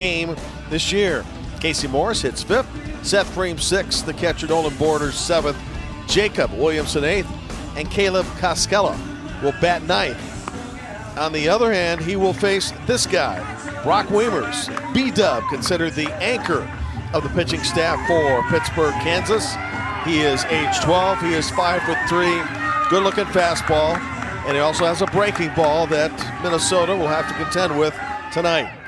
game this year. Casey Morris hits 5th, Seth Freem 6th, the catcher Nolan Borders 7th, Jacob Williamson 8th, and Caleb Koskela will bat 9th. On the other hand, he will face this guy, Brock Weimers, B-Dub, considered the anchor of the pitching staff for Pittsburgh, Kansas. He is age 12, he is 5'3", good-looking fastball, and he also has a breaking ball that Minnesota will have to contend with tonight.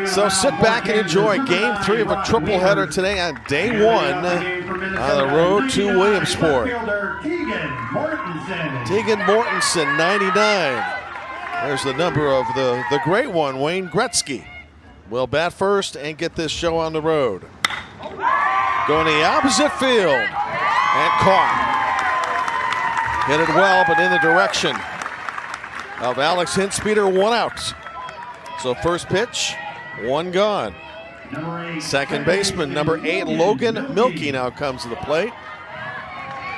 So sit back and enjoy Game 3 of a triple-header today on day 1 on the road to Williamsport. Tegan Mortensen, 99. There's the number of the great one, Wayne Gretzky. Will bat first and get this show on the road. Going to the opposite field and caught. Hit it well, but in the direction of Alex Hinspeter, 1 out. So first pitch, 1 gone. Second baseman, number 8, Logan Milky now comes to the plate.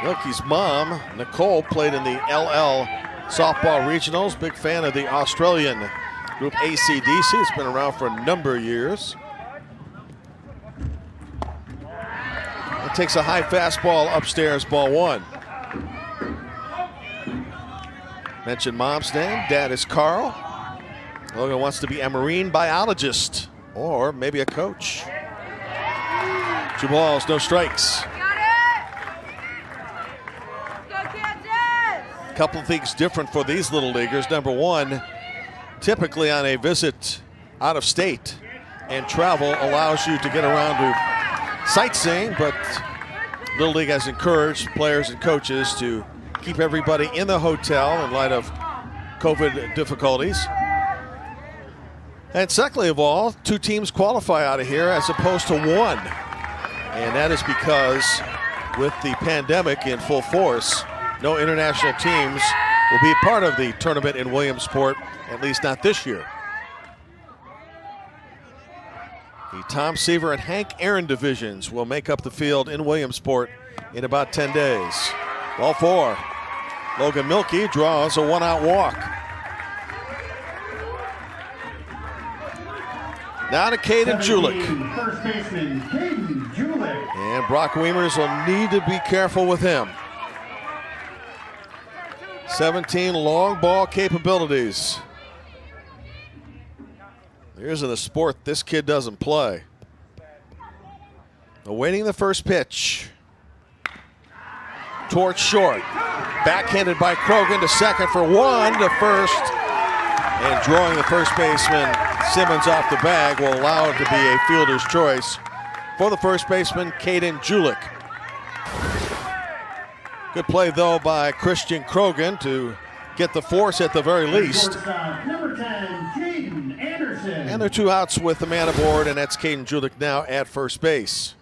Milky's mom, Nicole, played in the LL Softball Regionals. Big fan of the Australian group ACDC. It's been around for a number of years. It takes a high fastball upstairs, ball 1. Mentioned mom's name. Dad is Carl. Logan wants to be a marine biologist or maybe a coach. 2 balls, no strikes. A couple of things different for these little leaguers. Number 1, typically on a visit out of state and travel allows you to get around to sightseeing, but Little League has encouraged players and coaches to keep everybody in the hotel in light of COVID difficulties. And secondly of all, 2 teams qualify out of here as opposed to 1. And that is because with the pandemic in full force, no international teams will be a part of the tournament in Williamsport, at least not this year. The Tom Seaver and Hank Aaron divisions will make up the field in Williamsport in about 10 days. Ball 4. Logan Milky draws a 1-out walk. Now to Caden Julich. First baseman, Caden Julich. And Brock Weimers will need to be careful with him. 17 long ball capabilities. There isn't a sport this kid doesn't play. Awaiting the first pitch. Towards short. Backhanded by Krogan to second for 1 to first. And drawing the first baseman, Simmons, off the bag will allow it to be a fielder's choice for the first baseman, Caden Julich. Good play, though, by Christian Krogan to get the force at the very least. Number 10, Jaden Anderson. And they're 2 outs with the man aboard, and that's Caden Julich now at first base.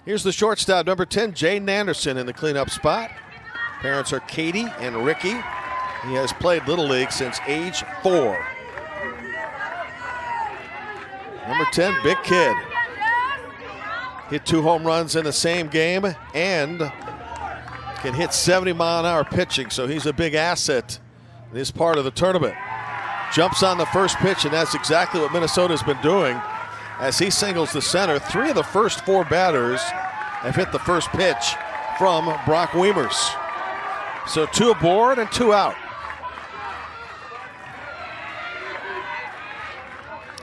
Here's the shortstop, number 10, Jaden Anderson, in the cleanup spot. Parents are Katie and Ricky. He has played Little League since age 4. Number 10, big kid. Hit 2 home runs in the same game and can hit 70-mile-an-hour pitching, so he's a big asset in this part of the tournament. Jumps on the first pitch, and that's exactly what Minnesota's been doing as he singles the center. 3 of the first 4 batters have hit the first pitch from Brock Weimers. So 2 aboard and 2 out.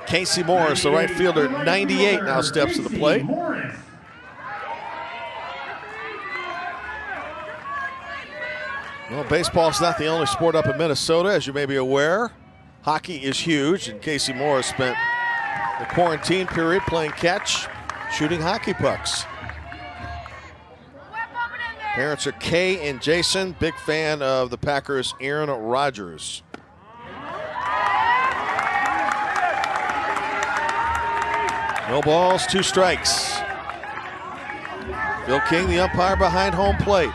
Casey Morris, the right fielder, 98, now steps to the plate. Well, baseball's not the only sport up in Minnesota, as you may be aware. Hockey is huge, and Casey Morris spent the quarantine period playing catch, shooting hockey pucks. Parents are Kay and Jason, big fan of the Packers' Aaron Rodgers. No balls, 2 strikes. Bill King, the umpire behind home plate.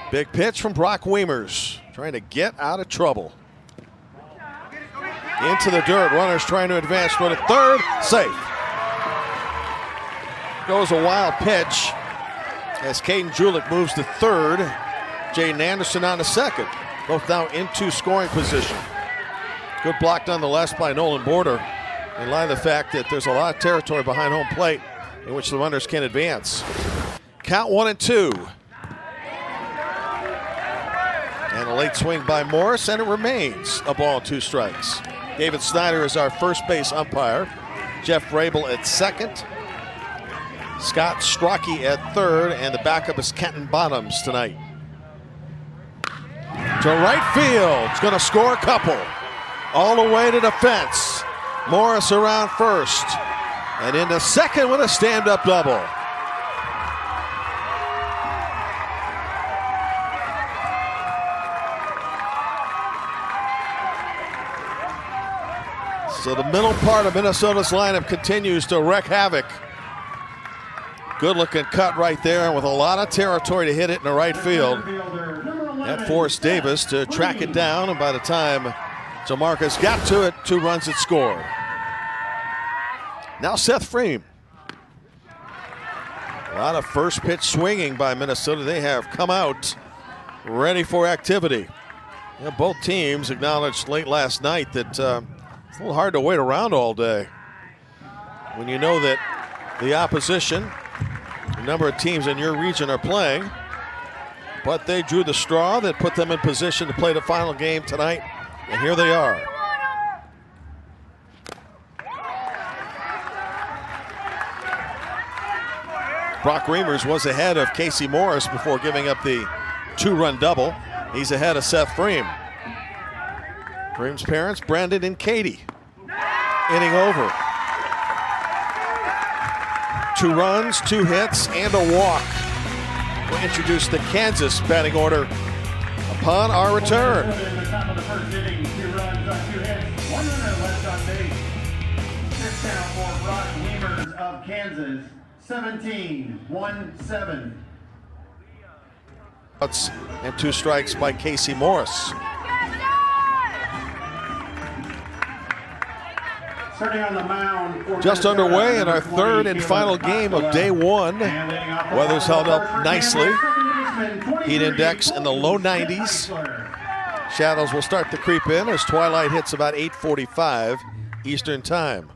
Big pitch from Brock Weimers, trying to get out of trouble. Into the dirt, runners trying to advance toward the third, safe. Goes a wild pitch as Caden Julich moves to third. Jaden Anderson on to second. both now into scoring position. Good block nonetheless by Nolan Border, in light of the fact that there's a lot of territory behind home plate in which the runners can advance. Count 1-2. And a late swing by Morris, and it remains a ball and 2 strikes. David Snyder is our first base umpire. Jeff Rabel at second. Scott Strachey at third, and the backup is Kenton Bottoms tonight. To right field, it's going to score a couple. All the way to the fence. Morris around first, and into second with a stand-up double. So the middle part of Minnesota's lineup continues to wreak havoc. Good looking cut right there, and with a lot of territory to hit it in the right field. That forced Davis to track it down, and by the time Jamarcus got to it, 2 runs had scored. Now Seth Freem. A lot of first pitch swinging by Minnesota. They have come out ready for activity. You know, both teams acknowledged late last night that it's a little hard to wait around all day when you know that the opposition, a number of teams in your region are playing, but they drew the straw that put them in position to play the final game tonight, and here they are. Brock Reimers was ahead of Casey Morris before giving up the 2-run double. He's ahead of Seth Freem. Freem's parents, Brandon and Katie, inning over. 2 runs, 2 hits, and a walk. We'll introduce the Kansas batting order upon our return. In the top of the first inning, 2 runs on 2 hits, 1 runner left on base. This count for Brock Reimers of Kansas, 17-1-7. And 2 strikes by Casey Morris. Starting on the mound. Just underway in our third and final game of day 1. Weather's held up nicely. Heat index in the low 90s. Shadows will start to creep in as twilight hits about 8:45 Eastern time.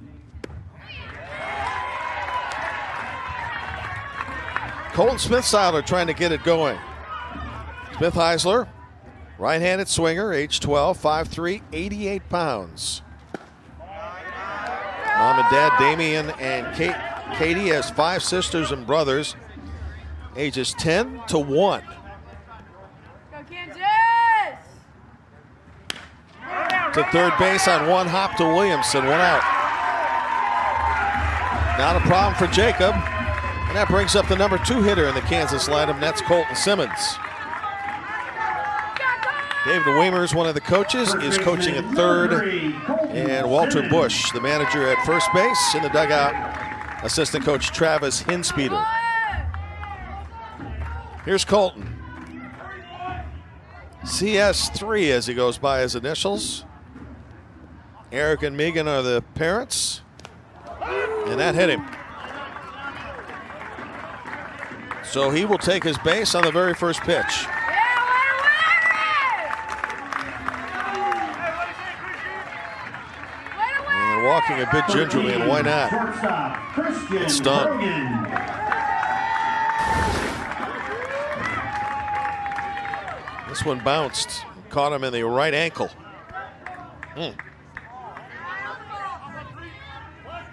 Colton Smithseiler trying to get it going. Smith Heisler, right-handed swinger, age 12, 5'3", 88 pounds. Mom and Dad, Damian and Katie, has 5 sisters and brothers, ages 10 to 1. Go Kansas! To third base on 1 hop to Williamson, 1 out. Not a problem for Jacob, and that brings up the number 2 hitter in the Kansas lineup, and that's Colton Simmons. David Weimers, one of the coaches, is coaching at third, and Walter Bush, the manager, at first base. In the dugout, assistant coach Travis Hinspeeder. Here's Colton. CS3 as he goes by his initials. Eric and Megan are the parents, and that hit him. So he will take his base on the very first pitch. And walking a bit gingerly, and why not? It's done. This one bounced, caught him in the right ankle.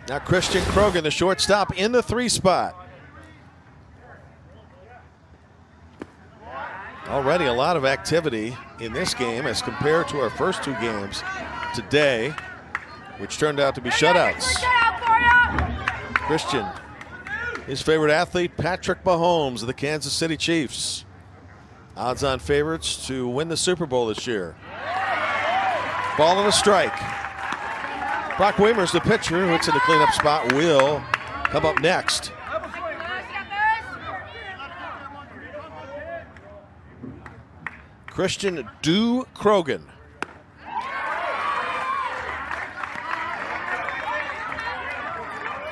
Now Christian Krogan, the shortstop, in the 3 spot. Already a lot of activity in this game as compared to our first 2 games today, which turned out to be shutouts. Christian, his favorite athlete, Patrick Mahomes of the Kansas City Chiefs. Odds-on favorites to win the Super Bowl this year. Ball and a strike. Brock Weimers, the pitcher, who hits in the cleanup spot, will come up next. Christian Dew Krogan.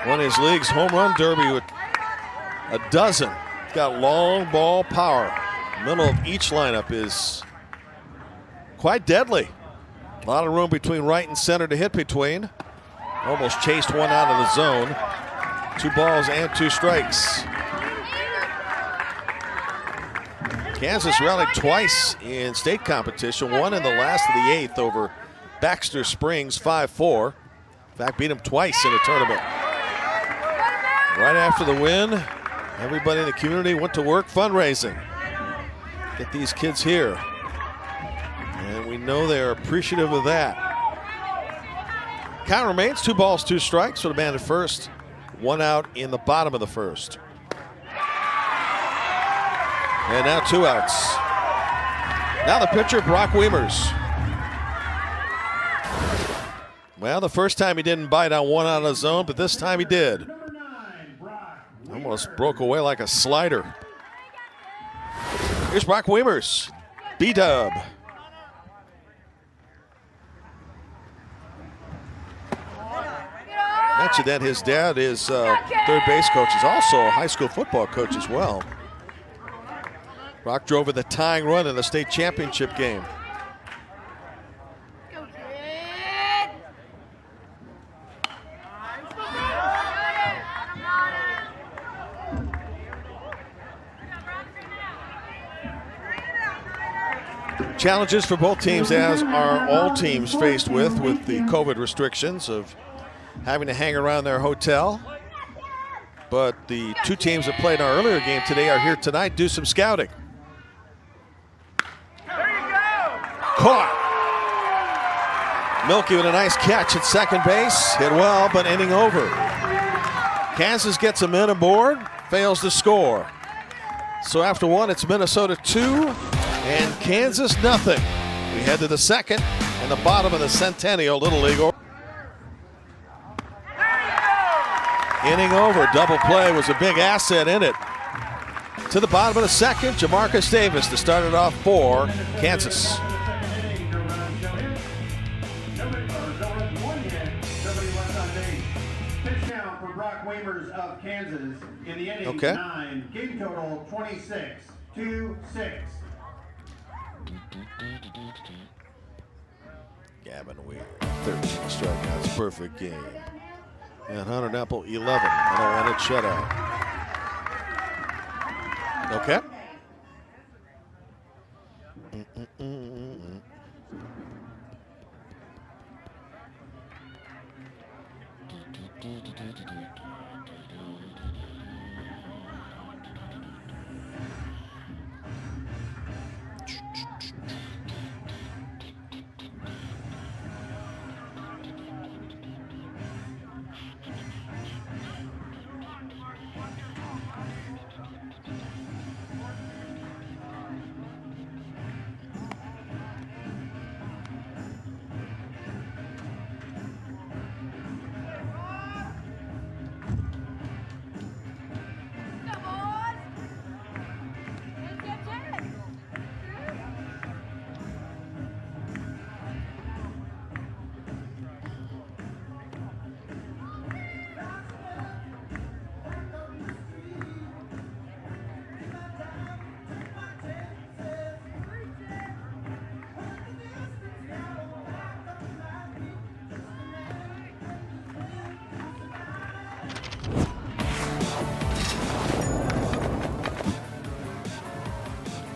Won his league's home run derby with a dozen. He's got long ball power. The middle of each lineup is quite deadly. A lot of room between right and center to hit between. Almost chased one out of the zone. 2 balls and 2 strikes. Kansas rallied twice in state competition, one in the last of the 8th over Baxter Springs 5-4. In fact, beat them twice in the tournament. Right after the win, everybody in the community went to work fundraising. Get these kids here. And we know they're appreciative of that. Count remains 2 balls, 2 strikes with a man at first. 1 out in the bottom of the first. And now 2 outs. Now the pitcher, Brock Weimers. Well, the first time he didn't bite on 1 out of the zone, but this time he did. Almost broke away like a slider. Here's Brock Weimers, B-Dub. Mentioned that his dad is third base coach. He's also a high school football coach as well. Brock drove in the tying run in the state championship game. Go, kid. Challenges for both teams, as are all teams faced with the COVID restrictions of having to hang around their hotel. But the 2 teams that played in our earlier game today are here tonight, do some scouting. Caught. Milky with a nice catch at second base. Hit well, but inning over. Kansas gets a man aboard, fails to score. So after 1, it's Minnesota 2 and Kansas nothing. We head to the second and the bottom of the Centennial Little League. Inning over. Double play was a big asset in it. To the bottom of the second, Jamarcus Davis to start it off for Kansas. Of Kansas in the inning. Okay. 9. Game total 26-6. Gavin Weir, 13 strikeouts, perfect game. And Hunter Nepple, 11. I don't want it shut out. Okay.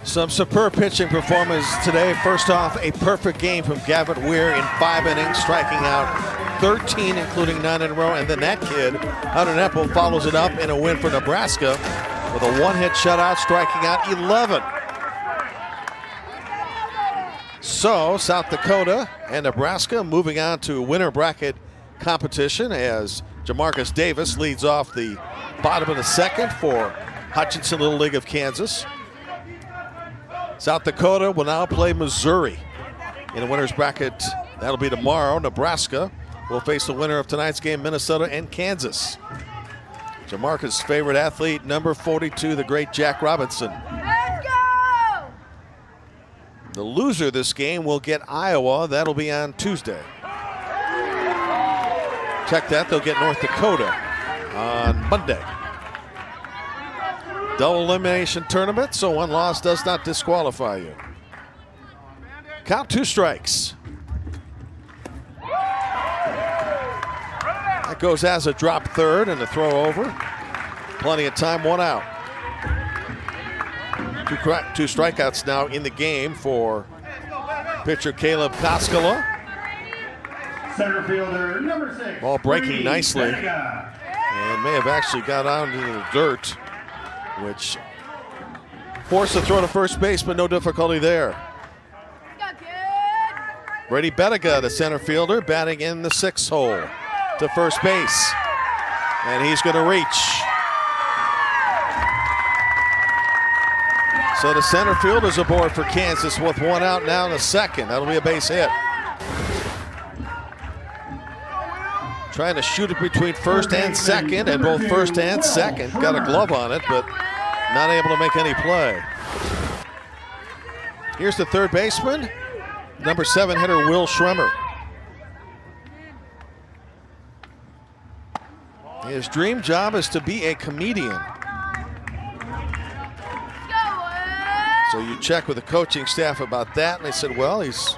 Some superb pitching performance today. First off, a perfect game from Gavin Weir in 5 innings, striking out 13, including 9 in a row. And then that kid, Hunter Nepple, follows it up in a win for Nebraska with a 1-hit shutout, striking out 11. So South Dakota and Nebraska moving on to winner bracket competition as Jamarcus Davis leads off the bottom of the second for Hutchinson Little League of Kansas. South Dakota will now play Missouri in the winner's bracket. That'll be tomorrow. Nebraska will face the winner of tonight's game, Minnesota and Kansas. Jamarcus' favorite athlete, number 42, the great Jack Robinson. Let's go! The loser of this game will get Iowa. That'll be on Tuesday. Check that. They'll get North Dakota on Monday. Double elimination tournament, so one loss does not disqualify you. Count 2 strikes. That goes as a drop third and a throw over. Plenty of time, 1 out. Two strikeouts now in the game for pitcher Caleb Koskela. Center fielder number 6. Ball breaking Brady nicely. Benega. And may have actually got out into the dirt, which forced the throw to first base, but no difficulty there. Go, kid. Brady Benega, the center fielder, batting in the 6th hole to first base. And he's going to reach. So the center fielder's aboard for Kansas with 1 out now in the 2nd. That'll be a base hit. Trying to shoot it between first and 2nd, and both first and 2nd got a glove on it, but not able to make any play. Here's the third baseman, number 7 hitter Will Schremer. His dream job is to be a comedian. So you check with the coaching staff about that, and they said, well, he's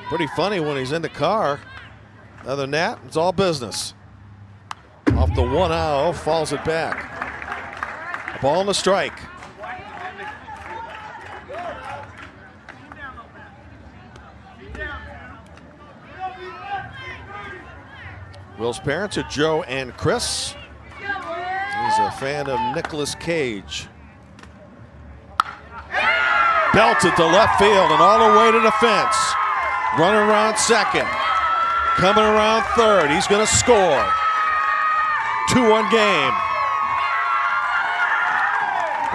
pretty funny when he's in the car. Other than that, it's all business. Off the 1-0, falls it back. A ball and a strike. Will's parents are Joe and Chris. He's a fan of Nicolas Cage. Belted to left field and all the way to the fence. Running around 2nd. Coming around 3rd. He's going to score. 2-1 game.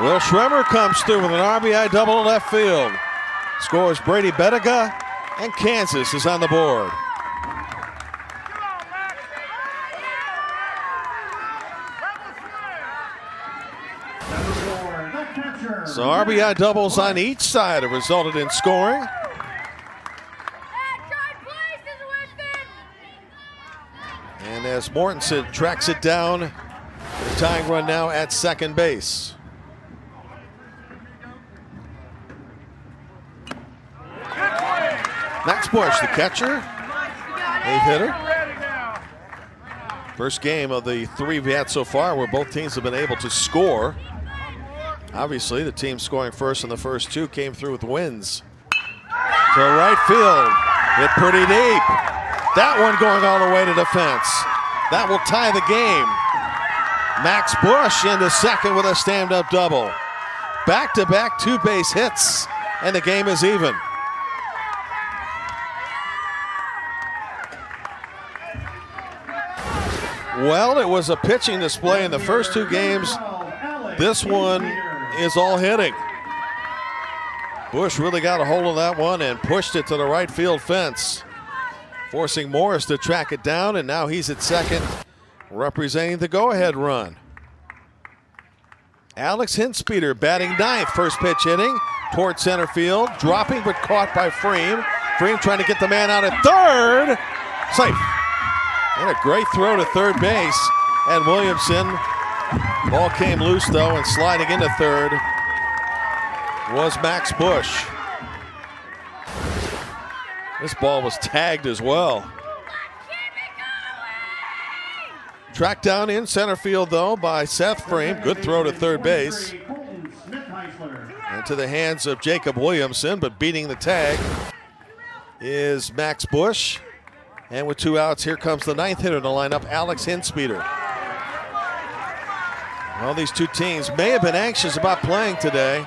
Will Schremer comes through with an RBI double in left field. Scores Brady Benega, and Kansas is on the board. So RBI doubles on each side have resulted in scoring. And as Mortensen tracks it down, the tying run now at second base. Max Bush, the catcher, 8th hitter. First game of the 3 we've had so far where both teams have been able to score. Obviously, the team scoring first in the first 2 came through with wins. To right field, hit pretty deep. That one going all the way to the fence. That will tie the game. Max Bush into second with a stand-up double. Back-to-back 2-base hits, and the game is even. Well, it was a pitching display in the first 2 games. This one is all hitting. Bush really got a hold of that one and pushed it to the right field fence, forcing Morris to track it down, and now he's at second, representing the go-ahead run. Alex Hinspeeder batting 9th, first pitch hitting toward center field, dropping but caught by Freem. Freem trying to get the man out at third. Safe. And a great throw to third base, and Williamson. Ball came loose though, and sliding into third was Max Bush. This ball was tagged as well. Tracked down in center field though by Seth Freem. Good throw to third base. Into the hands of Jacob Williamson, but beating the tag is Max Bush. And with 2 outs, here comes the 9th hitter in the lineup, Alex Hinspeeder. Well, these 2 teams may have been anxious about playing today,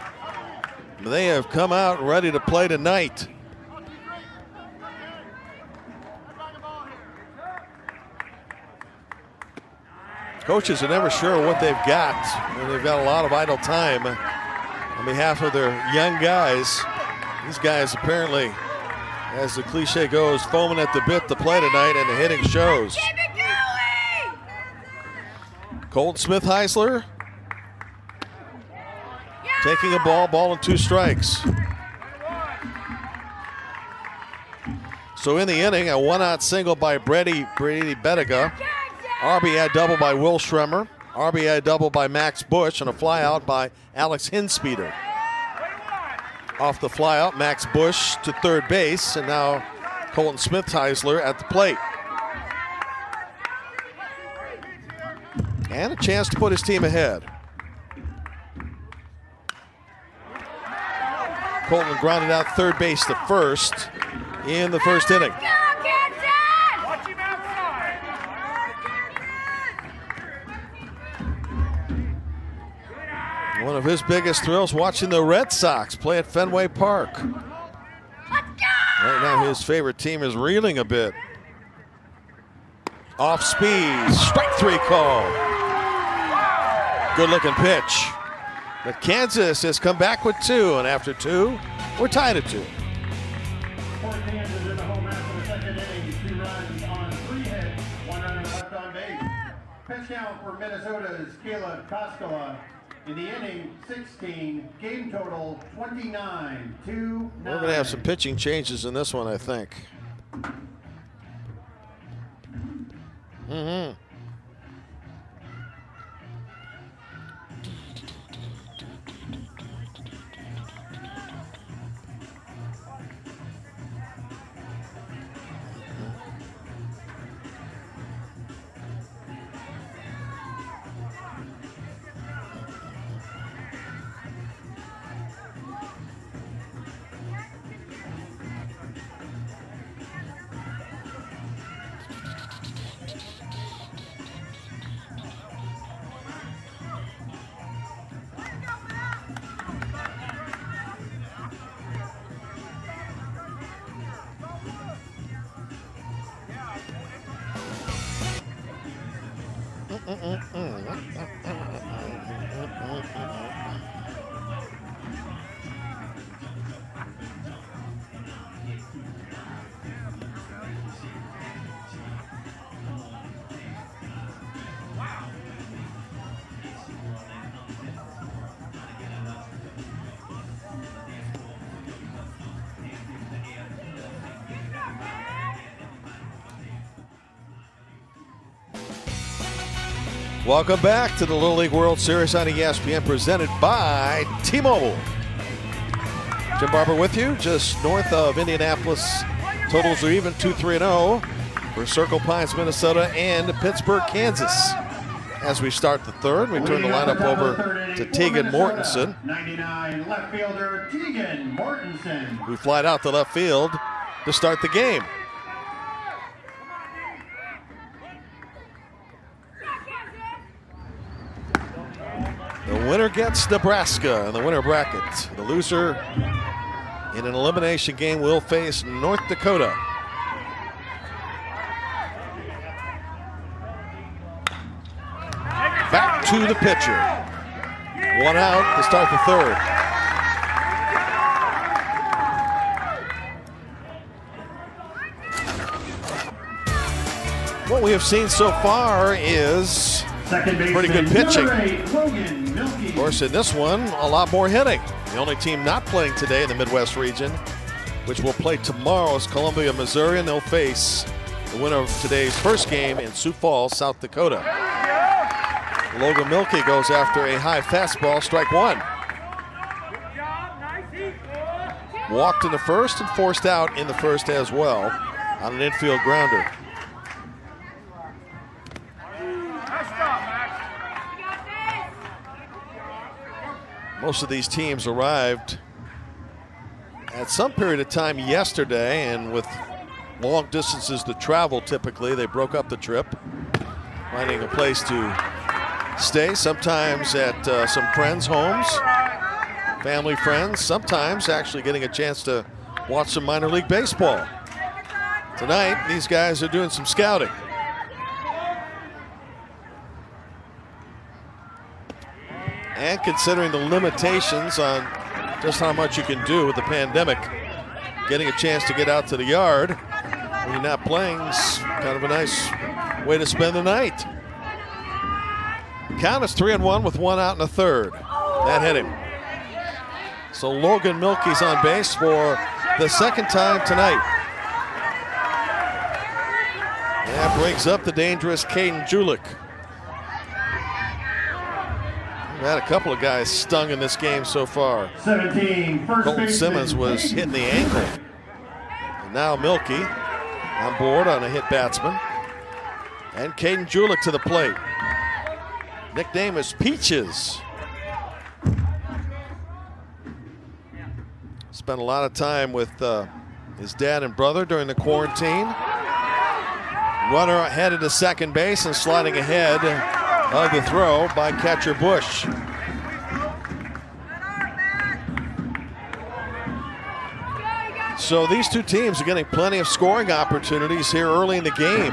but they have come out ready to play tonight. Coaches are never sure what they've got, and they've got a lot of idle time on behalf of their young guys. These guys apparently, as the cliche goes, foaming at the bit to play tonight, and the hitting shows. Colton Smith-Heisler taking a ball and 2 strikes. So in the inning, a 1-out single by Brady Benega, RBI double by Will Schremer, RBI double by Max Bush, and a flyout by Alex Hinspeeder. Off the flyout, Max Bush to third base, and now Colton Smith-Heisler at the plate. And a chance to put his team ahead. Colton grounded out third base to first in the first inning. One of his biggest thrills watching the Red Sox play at Fenway Park. Right now his favorite team is reeling a bit. Off speed, strike three call. Good looking pitch. But Kansas has come back with two, and after two, we're tied at two. For Kansas in the home half of the second inning, 2 runs on 3 hits, 1 runner left on base. Pitch count for Minnesota's Caleb Koskela. In the inning, 16, game total 29-9. We're going to have some pitching changes in this one, I think. Welcome back to the Little League World Series on ESPN, presented by T-Mobile. Jim Barber with you, just north of Indianapolis. Totals are even 2-3-0 for Circle Pines, Minnesota, and Pittsburgh, Kansas. As we start the third, we turn the lineup over to Tegan Mortensen. 99 left fielder Tegan Mortensen. Who flied out to left field to start the game. The winner gets Nebraska in the winner bracket. The loser in an elimination game will face North Dakota. Back to the pitcher. 1 out to start the third. What we have seen so far is pretty good pitching. Of course, in this one, a lot more hitting. The only team not playing today in the Midwest region, which will play tomorrow, is Columbia, Missouri, and they'll face the winner of today's first game in Sioux Falls, South Dakota. Logan Milkey goes after a high fastball, strike one. Walked in the first and forced out in the first as well on an infield grounder. Most of these teams arrived at some period of time yesterday, and with long distances to travel, typically they broke up the trip, finding a place to stay, sometimes at some friends' homes, family friends, sometimes actually getting a chance to watch some minor league baseball. Tonight, these guys are doing some scouting. And considering the limitations on just how much you can do with the pandemic, getting a chance to get out to the yard when you're not playing is kind of a nice way to spend the night. Count is 3-1 with 1 out in the third. That hit him. So Logan Milkey's on base for the second time tonight. That brings up the dangerous Caden Julich. We've had a couple of guys stung in this game so far. 17, first Colton baseman, Simmons was Peyton. hitting the ankle. And now Milky on board on a hit batsman. And Caden Julich to the plate. Nickname is Peaches. Spent a lot of time with his dad and brother during the quarantine. Runner headed to second base and sliding ahead of the throw by catcher Bush. So these two teams are getting plenty of scoring opportunities here early in the game.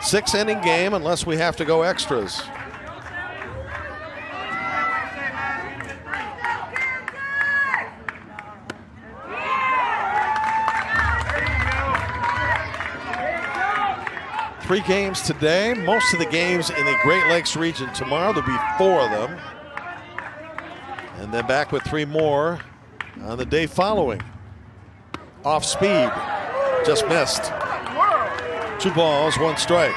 6-inning game unless we have to go extras. Three games today, most of the games in the Great Lakes region tomorrow. There'll be 4 of them. And then back with 3 more on the day following. Off speed, just missed. 2 balls, 1 strike.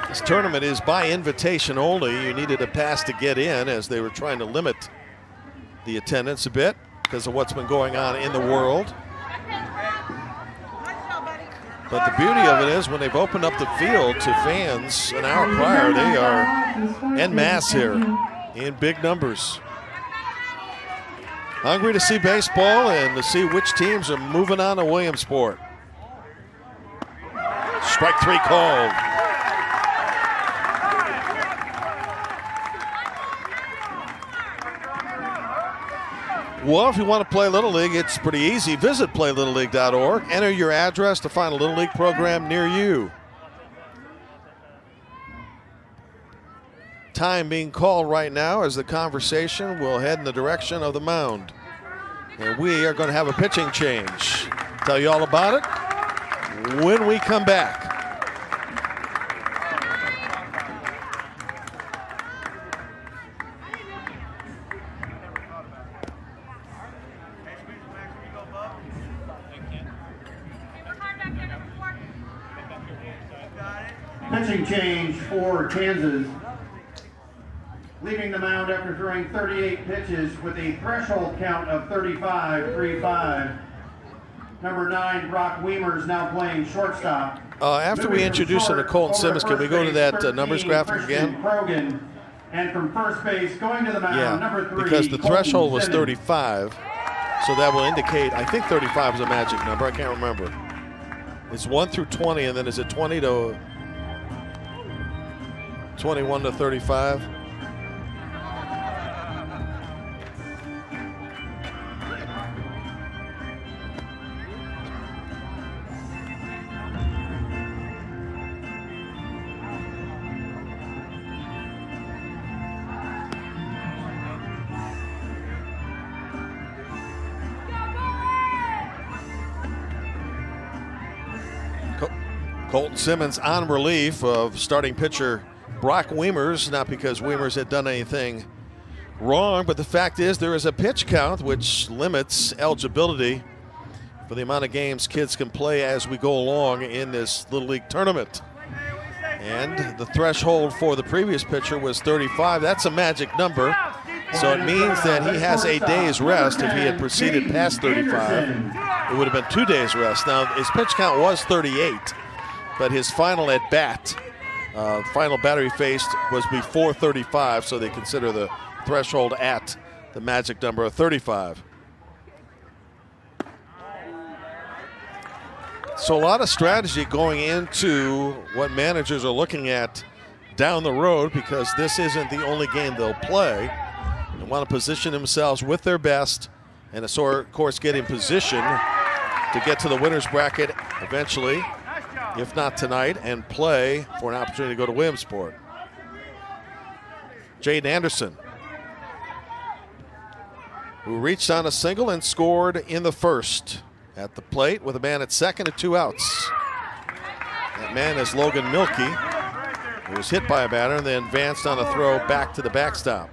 This tournament is by invitation only. You needed a pass to get in as they were trying to limit the attendance a bit because of what's been going on in the world. But the beauty of it is when they've opened up the field to fans an hour prior, they are en masse here in big numbers. Hungry to see baseball and to see which teams are moving on to Williamsport. Strike 3 called. Well, if you want to play Little League, it's pretty easy. Visit playlittleleague.org. Enter your address to find a Little League program near you. Time being called right now as the conversation will head in the direction of the mound. And we are going to have a pitching change. Tell you all about it when we come back. Pitching change for Kansas. Leaving the mound after throwing 38 pitches with a threshold count of 35-3-5. Number 9, Brock Weimer is now playing shortstop. After we introduce him to Colton Simmons, can we go to that numbers graphic again? Krogan. And from first base, going to the mound, number 3, because the Colton threshold was Simmons. 35, so that will indicate, I think 35 is a magic number, I can't remember. It's 1 through 20, and then is it 20 to 21 to 35? Colton Simmons on relief of starting pitcher Brock Weimers, not because Weimers had done anything wrong, but the fact is there is a pitch count which limits eligibility for the amount of games kids can play as we go along in this Little League tournament. And the threshold for the previous pitcher was 35. That's a magic number. So it means that he has a day's rest. If he had proceeded past 35, it would have been 2 days rest. Now, his pitch count was 38, but his final at bat, final batter he faced was before 35, so they consider the threshold at the magic number of 35. So a lot of strategy going into what managers are looking at down the road, because this isn't the only game they'll play. They want to position themselves with their best and, of course, get in position to get to the winner's bracket eventually, if not tonight, and play for an opportunity to go to Williamsport. Jaden Anderson, who reached on a single and scored in the first at the plate with a man at second and 2 outs. That man is Logan Milky, who was hit by a batter and then advanced on a throw back to the backstop.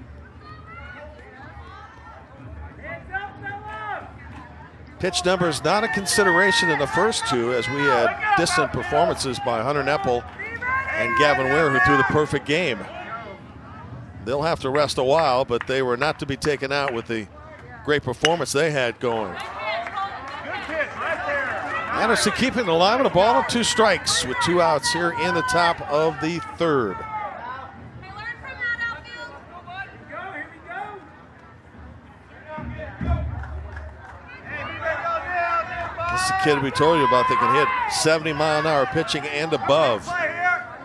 Pitch numbers not a consideration in the first 2, as we had distant performances by Hunter Nepple and Gavin Ware, who threw the perfect game. They'll have to rest a while, but they were not to be taken out with the great performance they had going. Anderson keeping it alive with a ball and 2 strikes with 2 outs here in the top of the 3rd. This is a kid we told you about that can hit 70-mile-an-hour pitching and above.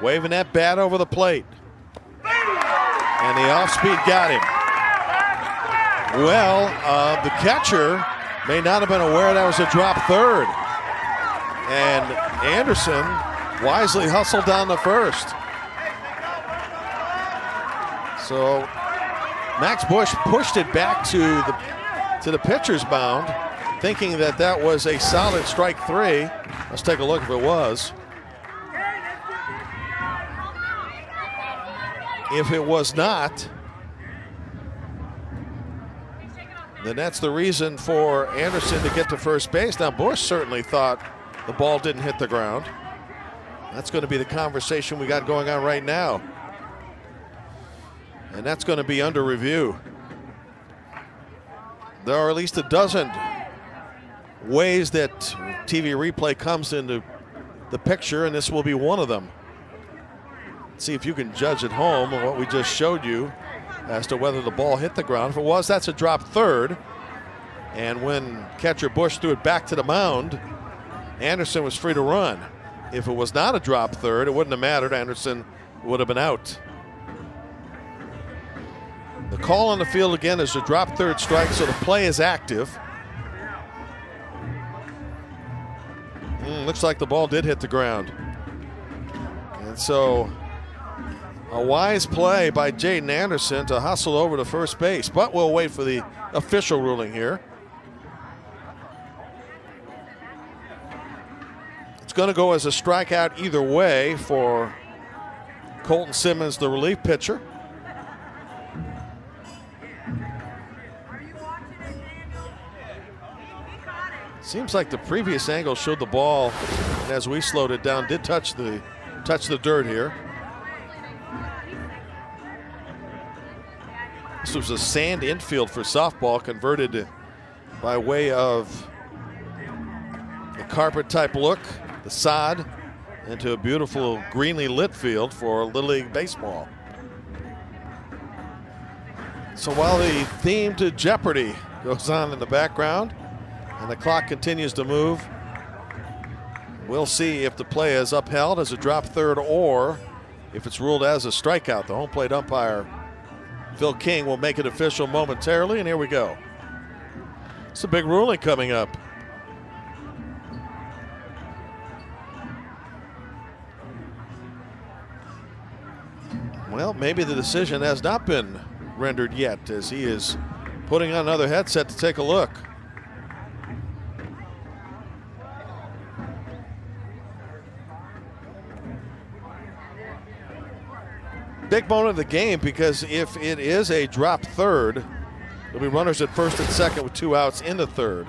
Waving that bat over the plate. And the off-speed got him. Well, the catcher may not have been aware that was a drop third. And Anderson wisely hustled down the first. So Max Bush pushed it back to the pitcher's mound, thinking that that was a solid strike 3. Let's take a look if it was. If it was not, then that's the reason for Anderson to get to first base. Now, Bush certainly thought the ball didn't hit the ground. That's going to be the conversation we got going on right now. And that's going to be under review. There are at least a dozen ways that TV replay comes into the picture, and this will be one of them. See if you can judge at home what we just showed you as to whether the ball hit the ground. If it was, that's a drop third. And when catcher Bush threw it back to the mound, Anderson was free to run. If it was not a drop third, it wouldn't have mattered. Anderson would have been out. The call on the field again is a drop third strike, so the play is active. Looks like the ball did hit the ground. And so a wise play by Jaden Anderson to hustle over to first base, but we'll wait for the official ruling here. It's going to go as a strikeout either way for Colton Simmons, the relief pitcher. Seems like the previous angle showed the ball, and as we slowed it down, did touch the dirt here. This was a sand infield for softball, converted by way of the carpet type look, the sod, into a beautiful greenly lit field for Little League Baseball. So while the theme to Jeopardy goes on in the background and the clock continues to move, we'll see if the play is upheld as a drop third or if it's ruled as a strikeout. The home plate umpire, Phil King, will make it official momentarily, and here we go. It's a big ruling coming up. Well, maybe the decision has not been rendered yet, as he is putting on another headset to take a look. Big moment of the game, because if it is a drop third, there'll be runners at first and second with 2 outs in the third.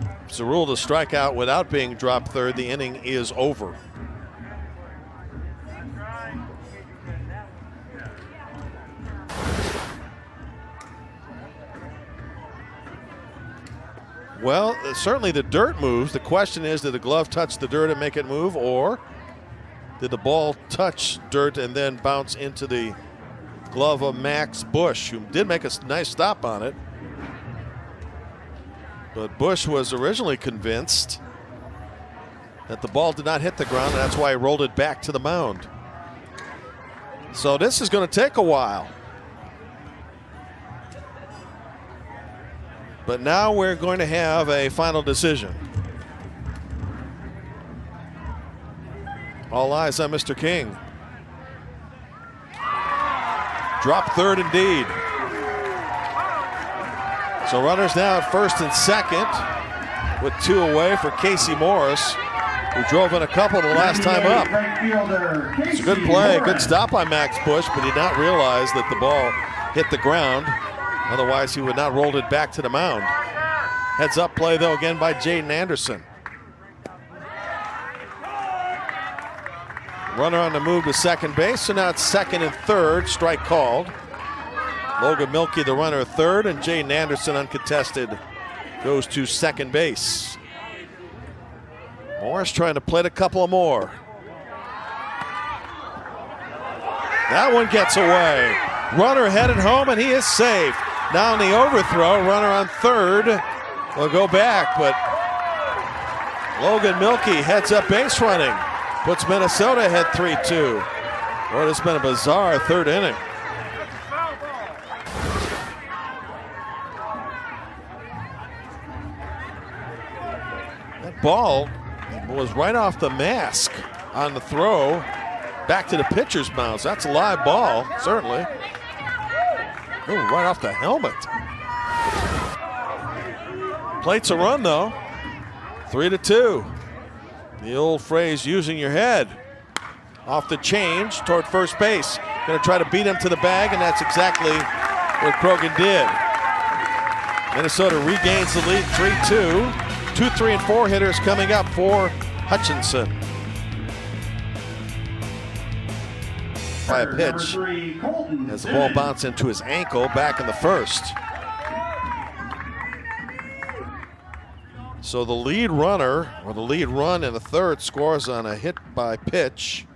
If it's a rule to strike out without being dropped third, the inning is over. Well, certainly the dirt moves. The question is, did the glove touch the dirt and make it move, or did the ball touch dirt and then bounce into the glove of Max Bush, who did make a nice stop on it? But Bush was originally convinced that the ball did not hit the ground, and that's why he rolled it back to the mound. So this is going to take a while. But now we're going to have a final decision. All eyes on Mr. King. Drop third indeed. So runners now at first and second with 2 away for Casey Morris, who drove in a couple the last time up. It's a good play, good stop by Max Bush, but he did not realize that the ball hit the ground. Otherwise, he would not rolled it back to the mound. Heads up play, though, again by Jaden Anderson. Runner on the move to second base, so now it's second and third. Strike called. Logan Milkey, the runner, at third, and Jaden Anderson, uncontested, goes to second base. Morris trying to plate a couple more. That one gets away. Runner headed home, and he is safe. Now on the overthrow, runner on third will go back, but Logan Milkey heads up base running. Puts Minnesota ahead 3-2. Boy, it's been a bizarre third inning. That ball was right off the mask on the throw back to the pitcher's mound. That's a live ball, certainly. Oh, right off the helmet. Plates a run, though. 3-2. The old phrase, using your head. Off the change toward first base. Going to try to beat him to the bag, and that's exactly what Croghan did. Minnesota regains the lead 3-2. 2, 3, and 4 hitters coming up for Hutchinson. By a pitch as the ball bounced into his ankle back in the first. So the lead runner, or the lead run in the third, scores on a hit by pitch,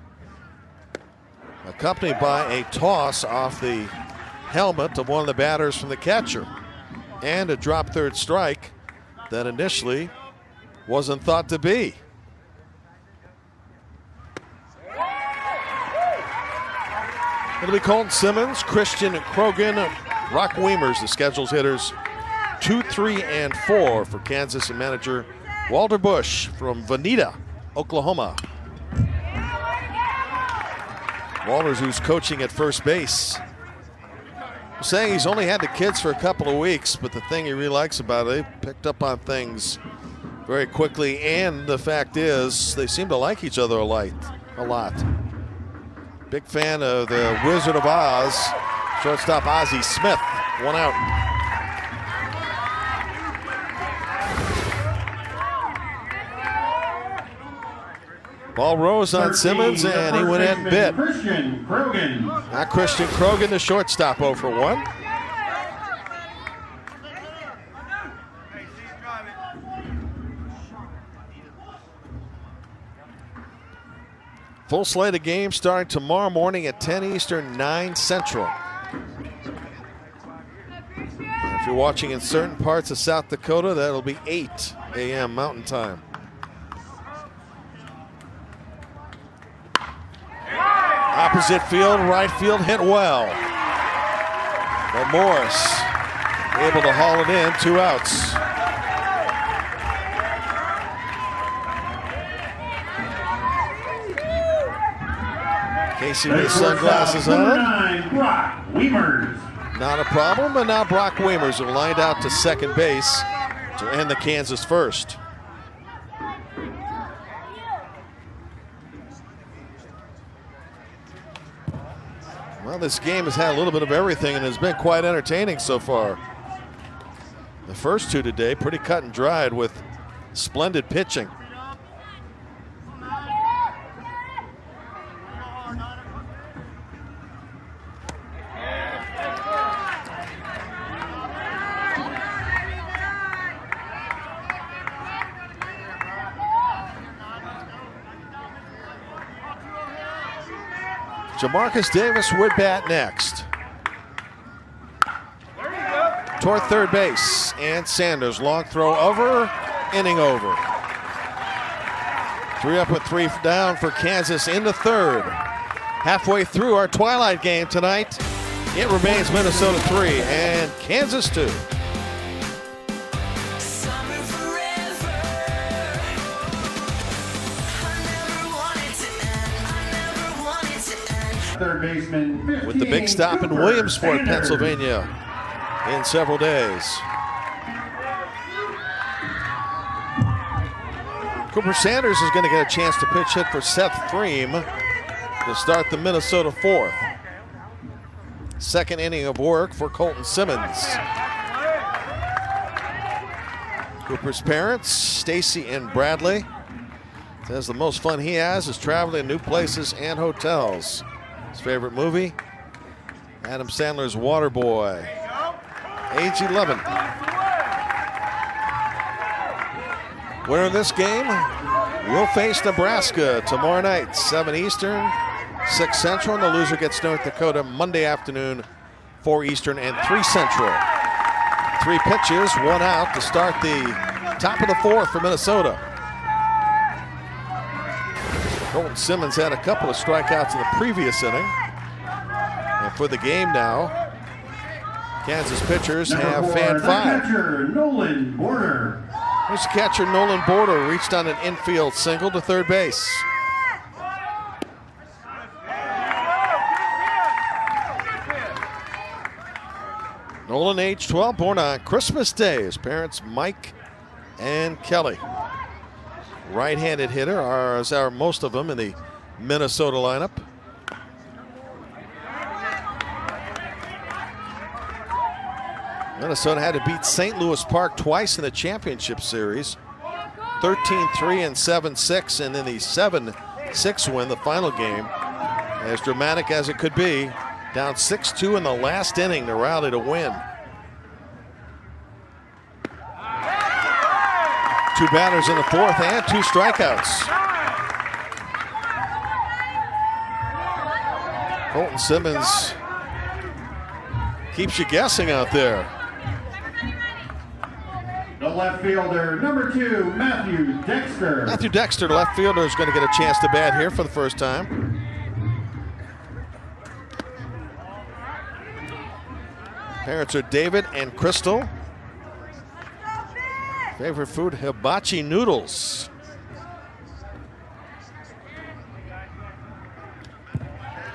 accompanied by a toss off the helmet of one of the batters from the catcher, and a drop third strike that initially wasn't thought to be. It'll be Colton Simmons, Christian Croghan, Brock Wiemers, the schedule's hitters 2, 3, and 4 for Kansas, and manager Walter Bush from Veneta, Oklahoma. Walters, who's coaching at first base, saying he's only had the kids for a couple of weeks, but the thing he really likes about it, they picked up on things very quickly, and the fact is they seem to like each other a lot. Big fan of the Wizard of Oz, shortstop Ozzie Smith. 1 out. Ball rose on Simmons, and he went in and bit. Christian Croghan. Not Christian Croghan, the shortstop, 0 for 1. Full slate of games starting tomorrow morning at 10 Eastern, 9 Central. If you're watching in certain parts of South Dakota, that'll be 8 a.m. Mountain Time. Opposite field, right field hit well. But Morris able to haul it in, 2 outs. Casey with his sunglasses on. Brock Wiemers. Not a problem, but now Brock Wiemers have lined out to second base to end the Kansas first. Well, this game has had a little bit of everything and has been quite entertaining so far. The first 2 today, pretty cut and dried with splendid pitching. Jamarcus Davis would bat next. Toward third base, and Sanders, long throw over, inning over. 3 up with 3 down for Kansas in the third. Halfway through our twilight game tonight, it remains Minnesota 3 and Kansas 2. Third baseman, With the big stop in Williamsport, Pennsylvania in several days. Cooper Sanders is going to get a chance to pitch hit for Seth Freem to start the Minnesota 4th. Second inning of work for Colton Simmons. Cooper's parents, Stacy and Bradley, Says the most fun he has is traveling to new places and hotels. His favorite movie, Adam Sandler's Waterboy. Age 11. Winner of this game will face Nebraska tomorrow night, 7 Eastern, 6 Central. And the loser gets North Dakota Monday afternoon, 4 Eastern and 3 Central. 3 pitches, 1 out to start the top of the 4th for Minnesota. Colton Simmons had a couple of strikeouts in the previous inning. And for the game now, Kansas pitchers have fanned 5. Catcher, Nolan Border. Here's the catcher, Nolan Border, reached on an infield single to third base. Nolan, age 12, born on Christmas Day. His parents, Mike and Kelly. Right-handed hitter, as are most of them in the Minnesota lineup. Minnesota had to beat St. Louis Park twice in the championship series. 13-3 and 7-6, and then the 7-6 win, the final game. As dramatic as it could be, down 6-2 in the last inning to rally to win. 2 batters in the 4th and 2 strikeouts. Colton Simmons keeps you guessing out there. The left fielder, number 2, Matthew Dexter. Matthew Dexter, the left fielder, is going to get a chance to bat here for the first time. Parents are David and Crystal. Favorite food, hibachi noodles.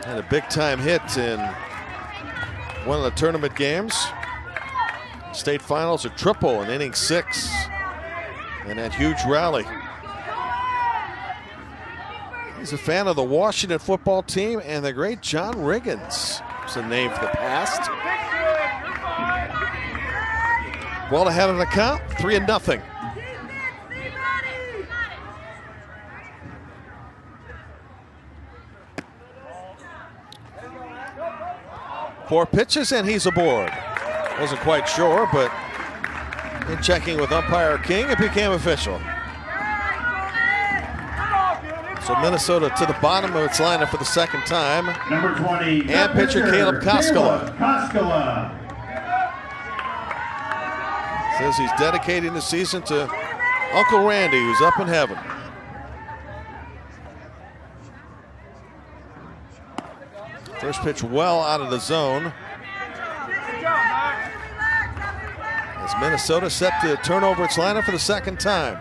Had a big time hit in one of the tournament games. State finals, a triple in inning 6. And that huge rally. He's a fan of the Washington football team and the great John Riggins. It's a name for the past. Well ahead of the count, 3-0. Four pitches and he's aboard. Wasn't quite sure, but in checking with umpire King, it became official. So Minnesota to the bottom of its lineup for the second time. Number 20, and pitcher Caleb Koskela. Koskela. Says he's dedicating the season to Uncle Randy, who's up in heaven. First pitch well out of the zone. As Minnesota set to turn over its lineup for the second time.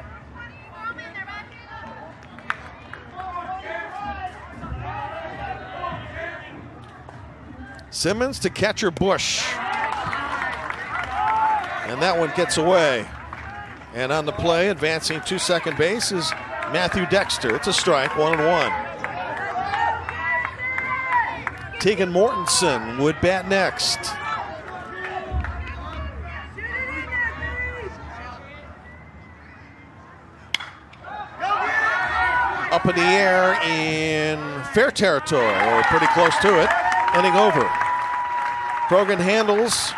Simmons to catcher Bush. And that one gets away. And on the play, advancing to second base, is Matthew Dexter. It's a strike, 1-1. Tegan Mortensen would bat next. Up in the air in fair territory, or pretty close to it. Inning over. Krogan handles.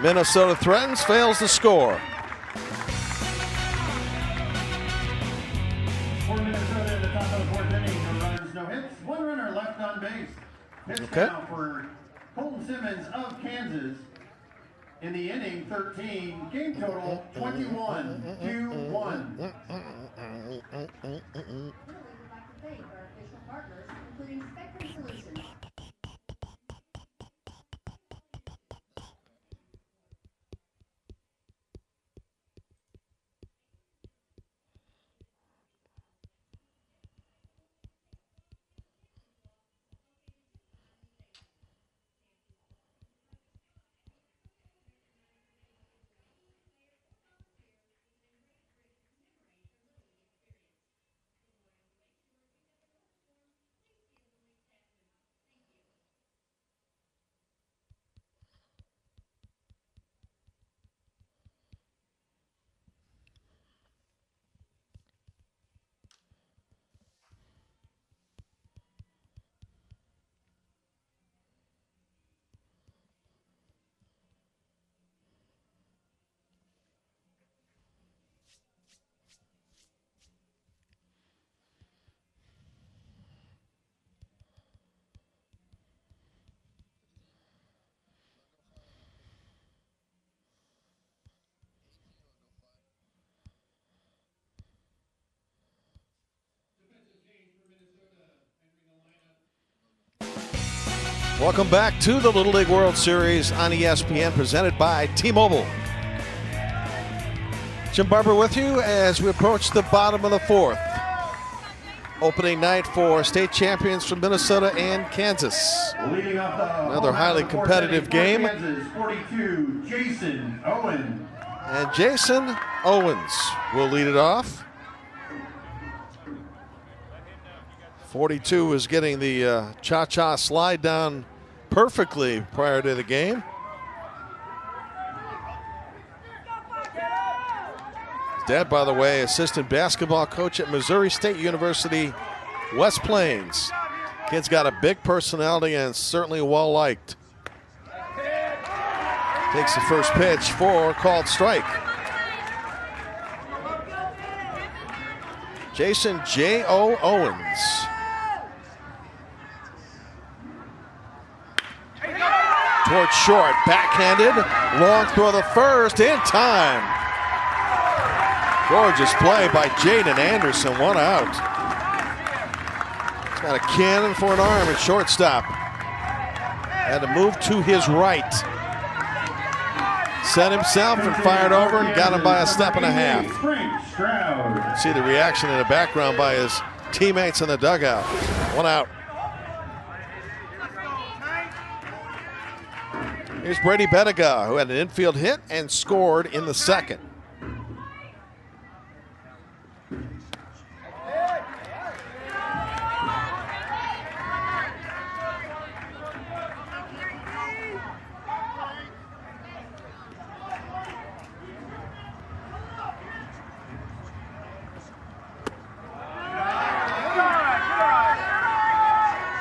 Minnesota threatens, fails to score. For Minnesota in the top of the 4th inning, no runners, no hits, 1 runner left on base. Pitch Okay. now for Colton Simmons of Kansas. In the inning, 13, game total 21-1. Thank our official partners, including Spectrum Solutions. Welcome back to the Little League World Series on ESPN, presented by T-Mobile. Jim Barber with you as we approach the bottom of the fourth. Opening night for state champions from Minnesota and Kansas. Leading off the Another highly competitive game. Kansas, 42, Jason Owen. And Jason Owens will lead it off. 42 is getting the cha-cha slide down perfectly prior to the game. Dad, by the way, assistant basketball coach at Missouri State University, West Plains. Kid's got a big personality and certainly well liked. Takes the first pitch for called strike. Jason J.O. Owens. Towards short, backhanded, long throw the first, in time. Gorgeous play by Jaden Anderson, one out. He's got a cannon for an arm at shortstop. Had to move to his right. Set himself and fired over and got him by a step and a half. See the reaction in the background by his teammates in the dugout. One out. Here's Brady Bettiga, who had an infield hit and scored in the second.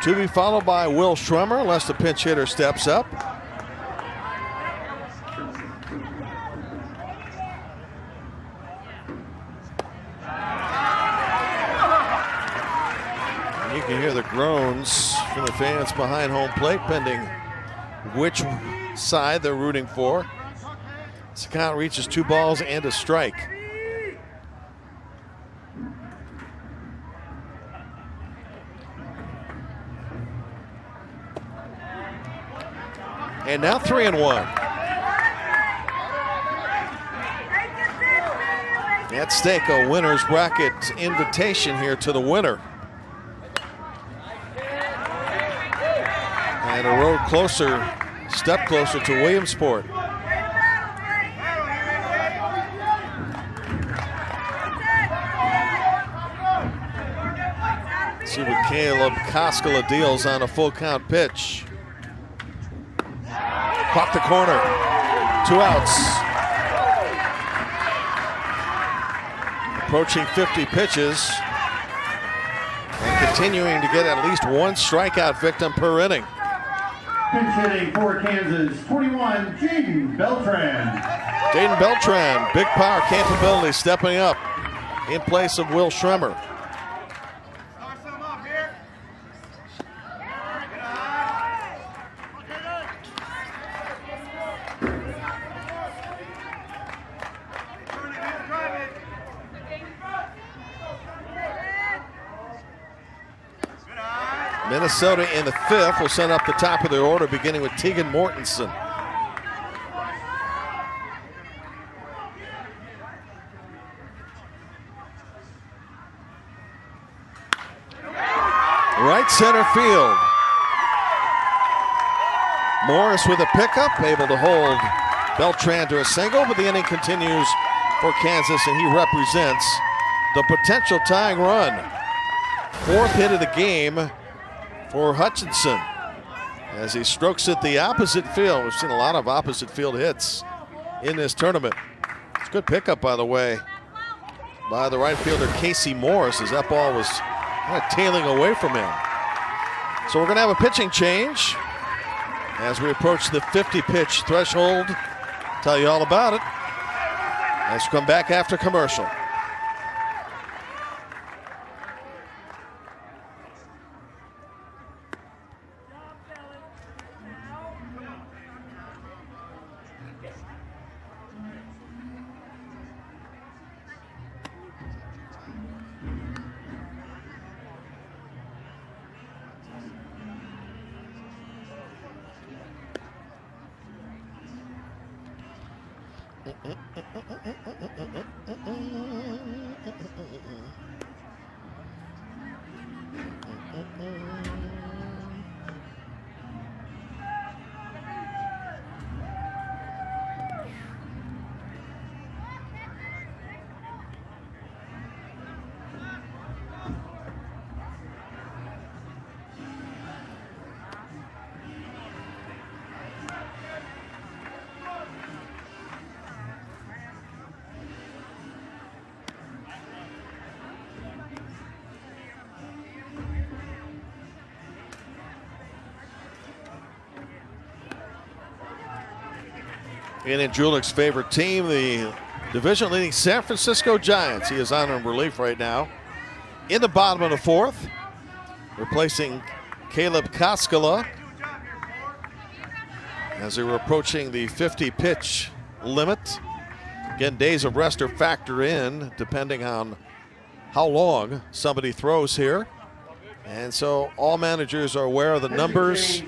To be followed by Will Schremer, unless the pinch hitter steps up. And you can hear the groans from the fans behind home plate, pending which side they're rooting for. This count reaches 2 balls and a strike. And now 3-1. At stake, a winner's bracket invitation here to the winner. And a road closer, step closer to Williamsport. See what Caleb Koskela deals on a full count pitch. Caught the corner. 2 outs. Approaching 50 pitches. And continuing to get at least 1 strikeout victim per inning. Pinch hitting for Kansas, 21, Jaden Beltran. Jaden Beltran, big power capability, stepping up in place of Will Schremer. Minnesota in the 5th will send up the top of their order, beginning with Tegan Mortensen. Right center field. Morris with a pickup, able to hold Beltran to a single, but the inning continues for Kansas, and he represents the potential tying run. 4th hit of the game for Hutchinson as he strokes it the opposite field. We've seen a lot of opposite field hits in this tournament. It's a good pickup, by the way, by the right fielder Casey Morris, as that ball was kind of tailing away from him. So we're going to have a pitching change as we approach the 50 pitch threshold. Tell you all about it. Let's come back after commercial. And in Julick's favorite team, the division-leading San Francisco Giants. He is on relief right now. In the bottom of the fourth, replacing Caleb Koskela as they were approaching the 50-pitch limit. Again, days of rest are factored in depending on how long somebody throws here. And so all managers are aware of the numbers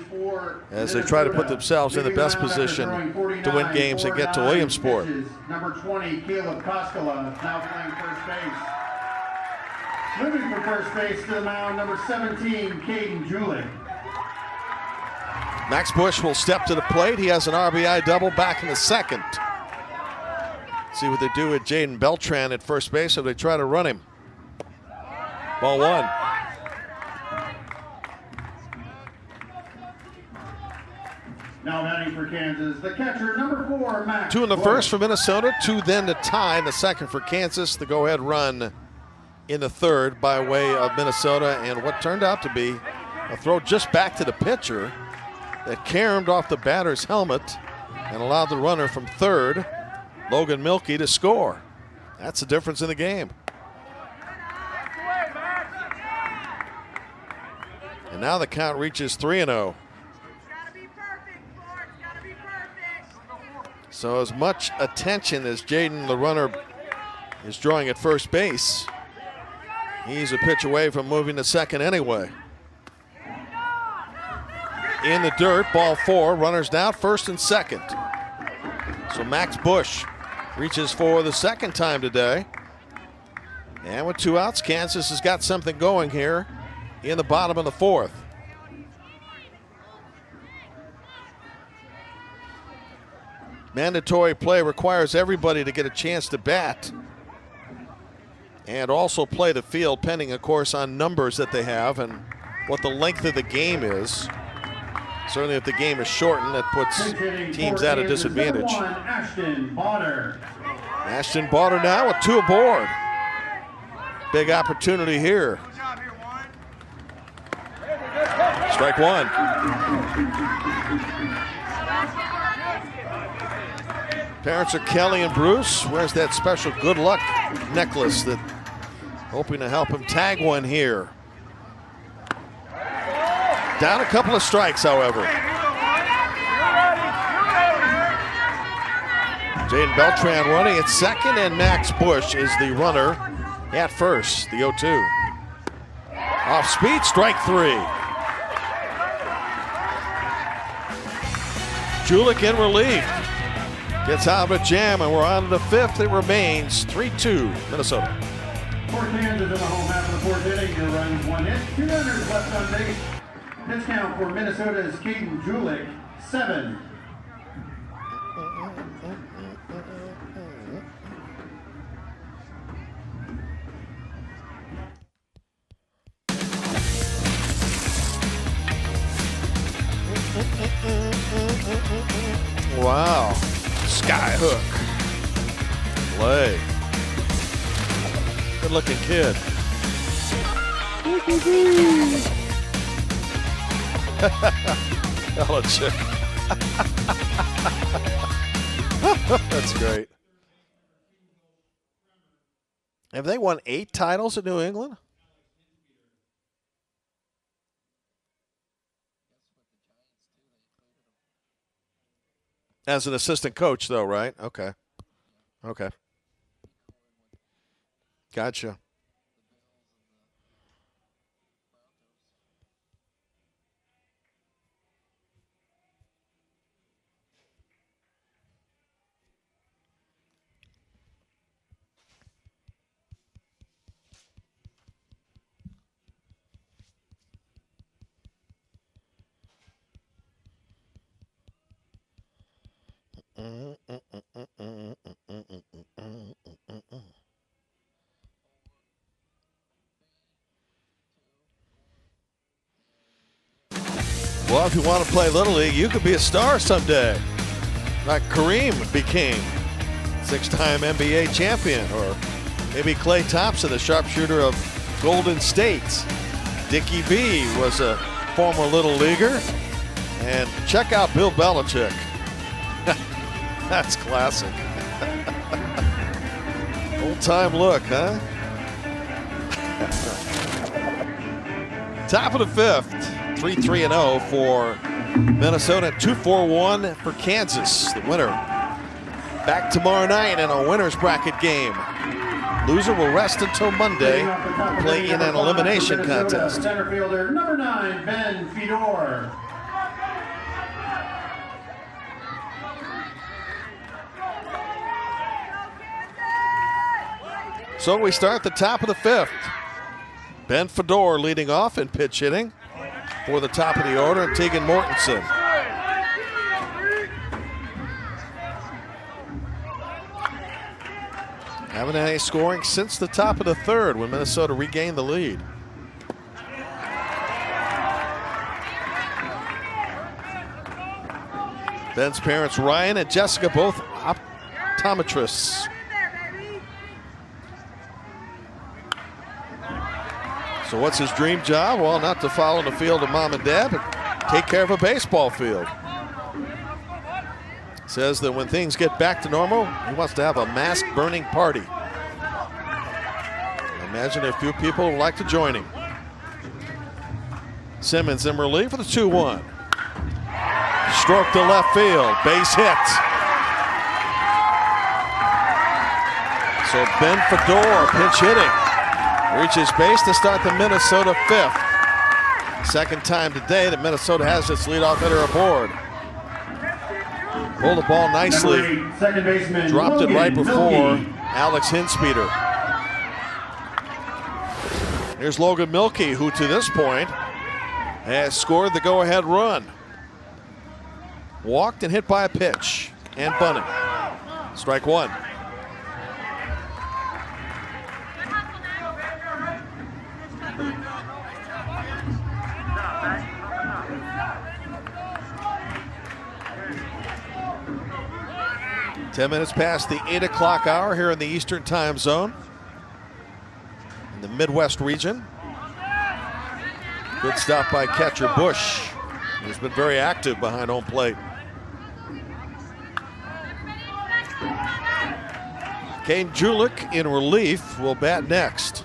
as they try to put themselves in the best position to win games and get to Williamsport. Number 20, Caleb Koskela, now playing first base. Moving from first base to the mound, number 17, Caden Julick. Max Bush will step to the plate. He has an RBI double back in the second. See what they do with Jaden Beltran at first base if they try to run him. Ball one. Now batting for Kansas, the catcher, number 4, Max. 2 in the Bush. first for Minnesota, 2 then to tie in the second for Kansas. The go-ahead run in the third by way of Minnesota, and what turned out to be a throw just back to the pitcher that caromed off the batter's helmet and allowed the runner from third, Logan Milkey, to score. That's the difference in the game. And now the count reaches 3-0. So as much attention as Jaden, the runner, is drawing at first base, he's a pitch away from moving to second anyway. In the dirt, ball 4, runners now first and second. So Max Bush reaches for the second time today. And with 2 outs, Kansas has got something going here in the bottom of the fourth. Mandatory play requires everybody to get a chance to bat and also play the field, pending, of course, on numbers that they have and what the length of the game is. Certainly if the game is shortened, that puts teams at a disadvantage. Ashton Botter. Ashton Botter now with 2 aboard. Big opportunity here. Strike 1. Parents are Kelly and Bruce. Where's that special good luck necklace that hoping to help him tag one here. Down a couple of strikes, however. Jaden Beltran running at second, and Max Bush is the runner at first, the 0-2. Off speed, strike 3. Julick in relief. Gets out of a jam, and we're on to the 5th. It remains 3-2 Minnesota. For Kansas in the home half of the 4th inning, 2 runs, 1 hit, 2 runners left on base. Pitch count for Minnesota's Caden Julick, 7. Wow. Sky hook. Play. Good looking kid. Belichick. That's great. Have they won 8 titles in New England? As an assistant coach, though, right? Okay. Okay. Gotcha. Well, if you want to play Little League, you could be a star someday. Like Kareem became 6-time NBA champion, or maybe Klay Thompson, the sharpshooter of Golden State. Dickie V was a former Little Leaguer. And check out Bill Belichick. That's classic. Old time look, huh? Top of the fifth, 3-3-0 for Minnesota, 2-4-1 for Kansas. The winner back tomorrow night in a winner's bracket game. Loser will rest until Monday to play in an elimination contest. Center fielder number 9, Ben Fedor. So we start the top of the fifth. Ben Fedor leading off in pitch hitting for the top of the order, and Tegan Mortensen. Haven't had any scoring since the top of the third when Minnesota regained the lead. Ben's parents, Ryan and Jessica, both optometrists. So what's his dream job? Well, not to follow the field of mom and dad, but take care of a baseball field. Says that when things get back to normal, he wants to have a mask burning party. Imagine a few people would like to join him. Simmons in relief for the 2-1. Stroke to left field, base hit. So Ben Fedor pinch hitting. Reaches base to start the Minnesota fifth. Second time today that Minnesota has its leadoff hitter aboard. Pulled the ball nicely. Second baseman, Dropped it right before Milky. Alex Hinspeeder. Here's Logan Milky, who to this point has scored the go-ahead run. Walked and hit by a pitch and bunted. Strike one. Ten minutes past the 8 o'clock hour here in the Eastern Time Zone in the Midwest region. Good stop by catcher Bush. He's been very active behind home plate. Kane Julich in relief will bat next.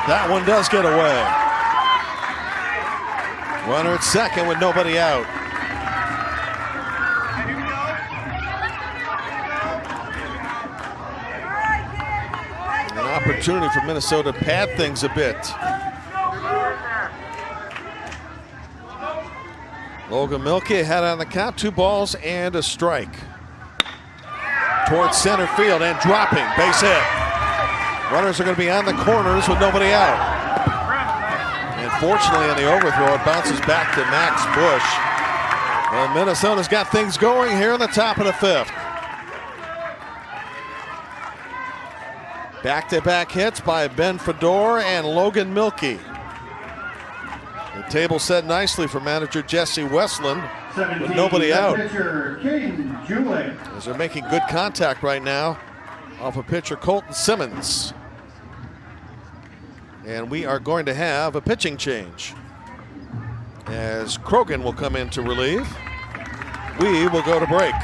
That one does get away. Runner at second with nobody out. An opportunity for Minnesota to pad things a bit. Logan Milky had on the count, 2 balls and a strike. Towards center field and dropping, base hit. Runners are going to be on the corners with nobody out. And fortunately, on the overthrow, it bounces back to Max Bush. Well, Minnesota's got things going here in the top of the fifth. Back-to-back hits by Ben Fedor and Logan Milky. The table set nicely for manager Jesse Westland with nobody out. Pitcher, Kane Julich. As they're making good contact right now off of pitcher Colton Simmons. And we are going to have a pitching change as Krogan will come in to relieve. We will go to break.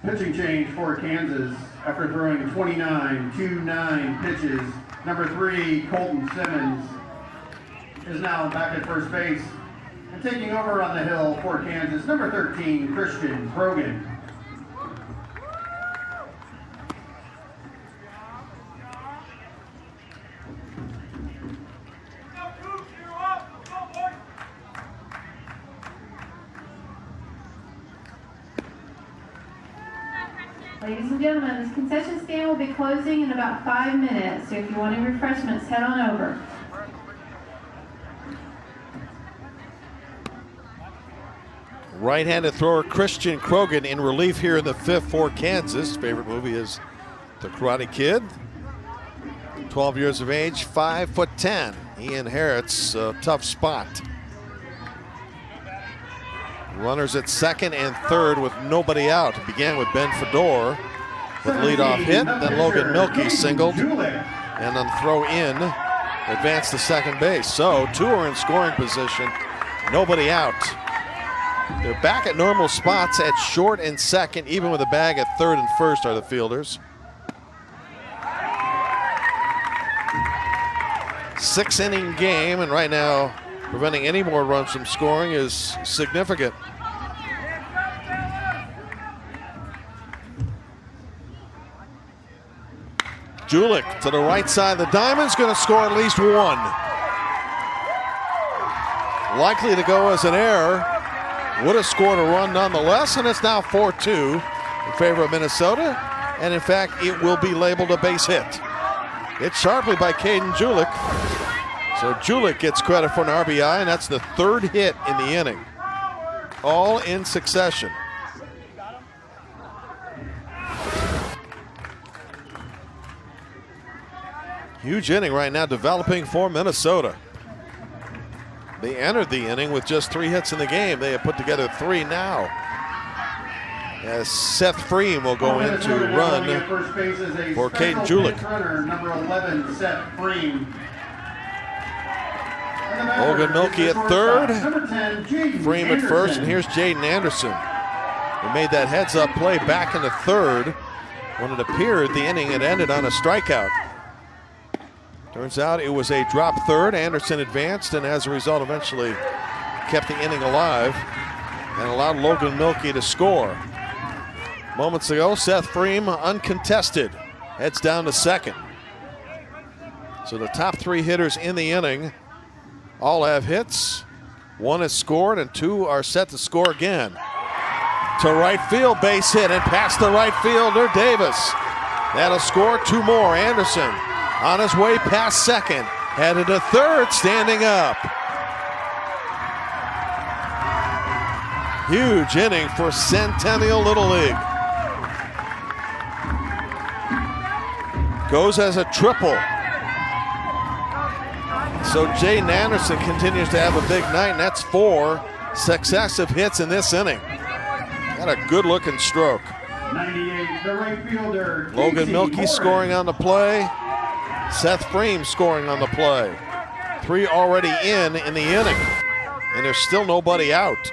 Pitching change for Kansas after throwing 29 pitches. Number 3, Colton Simmons, is now back at first base. And taking over on the hill for Kansas, number 13, Christian Krogan. Ladies and gentlemen, this concession stand will be closing in about 5 minutes, so if you want any refreshments, head on over. Right-handed thrower Christian Krogan in relief here in the fifth for Kansas. Favorite movie is The Karate Kid. 12 years of age, 5'10". He inherits a tough spot. Runners at second and third with nobody out. It began with Ben Fedor with leadoff hit, then Logan Milkey singled, and on throw in, advanced to second base. So two are in scoring position, nobody out. They're back at normal spots at short and second, even with a bag at third and first are the fielders. 6-inning game, and right now preventing any more runs from scoring is significant. Julich to the right side of the diamond's going to score at least one. Likely to go as an error. Would have scored a run nonetheless, and it's now 4-2 in favor of Minnesota. And in fact, it will be labeled a base hit. Hit sharply by Caden Julich. So Julich gets credit for an RBI, and that's the third hit in the inning. All in succession. Huge inning right now developing for Minnesota. They entered the inning with just 3 hits in the game. They have put together 3 now. As Seth Freem will go in to run for Caden Julich. Number 11, Seth Freem. Logan Milkey at third. Freem at first, and here's Jaden Anderson, who made that heads-up play back in the third when it appeared the inning had ended on a strikeout. Turns out it was a drop third. Anderson advanced, and as a result eventually kept the inning alive and allowed Logan Milkey to score. Moments ago, Seth Freem uncontested, heads down to second. So the top 3 hitters in the inning all have hits. 1 has scored, and 2 are set to score again. To right field, base hit, and past the right fielder, Davis. That'll score 2 more. Anderson on his way past second, headed to third, standing up. Huge inning for Centennial Little League. Goes as a triple. So Jaden Anderson continues to have a big night, and that's 4 successive hits in this inning. Got a good looking stroke. 98, the right fielder. Logan Milkey scoring on the play. Seth Freem scoring on the play. 3 already in the inning, and there's still nobody out.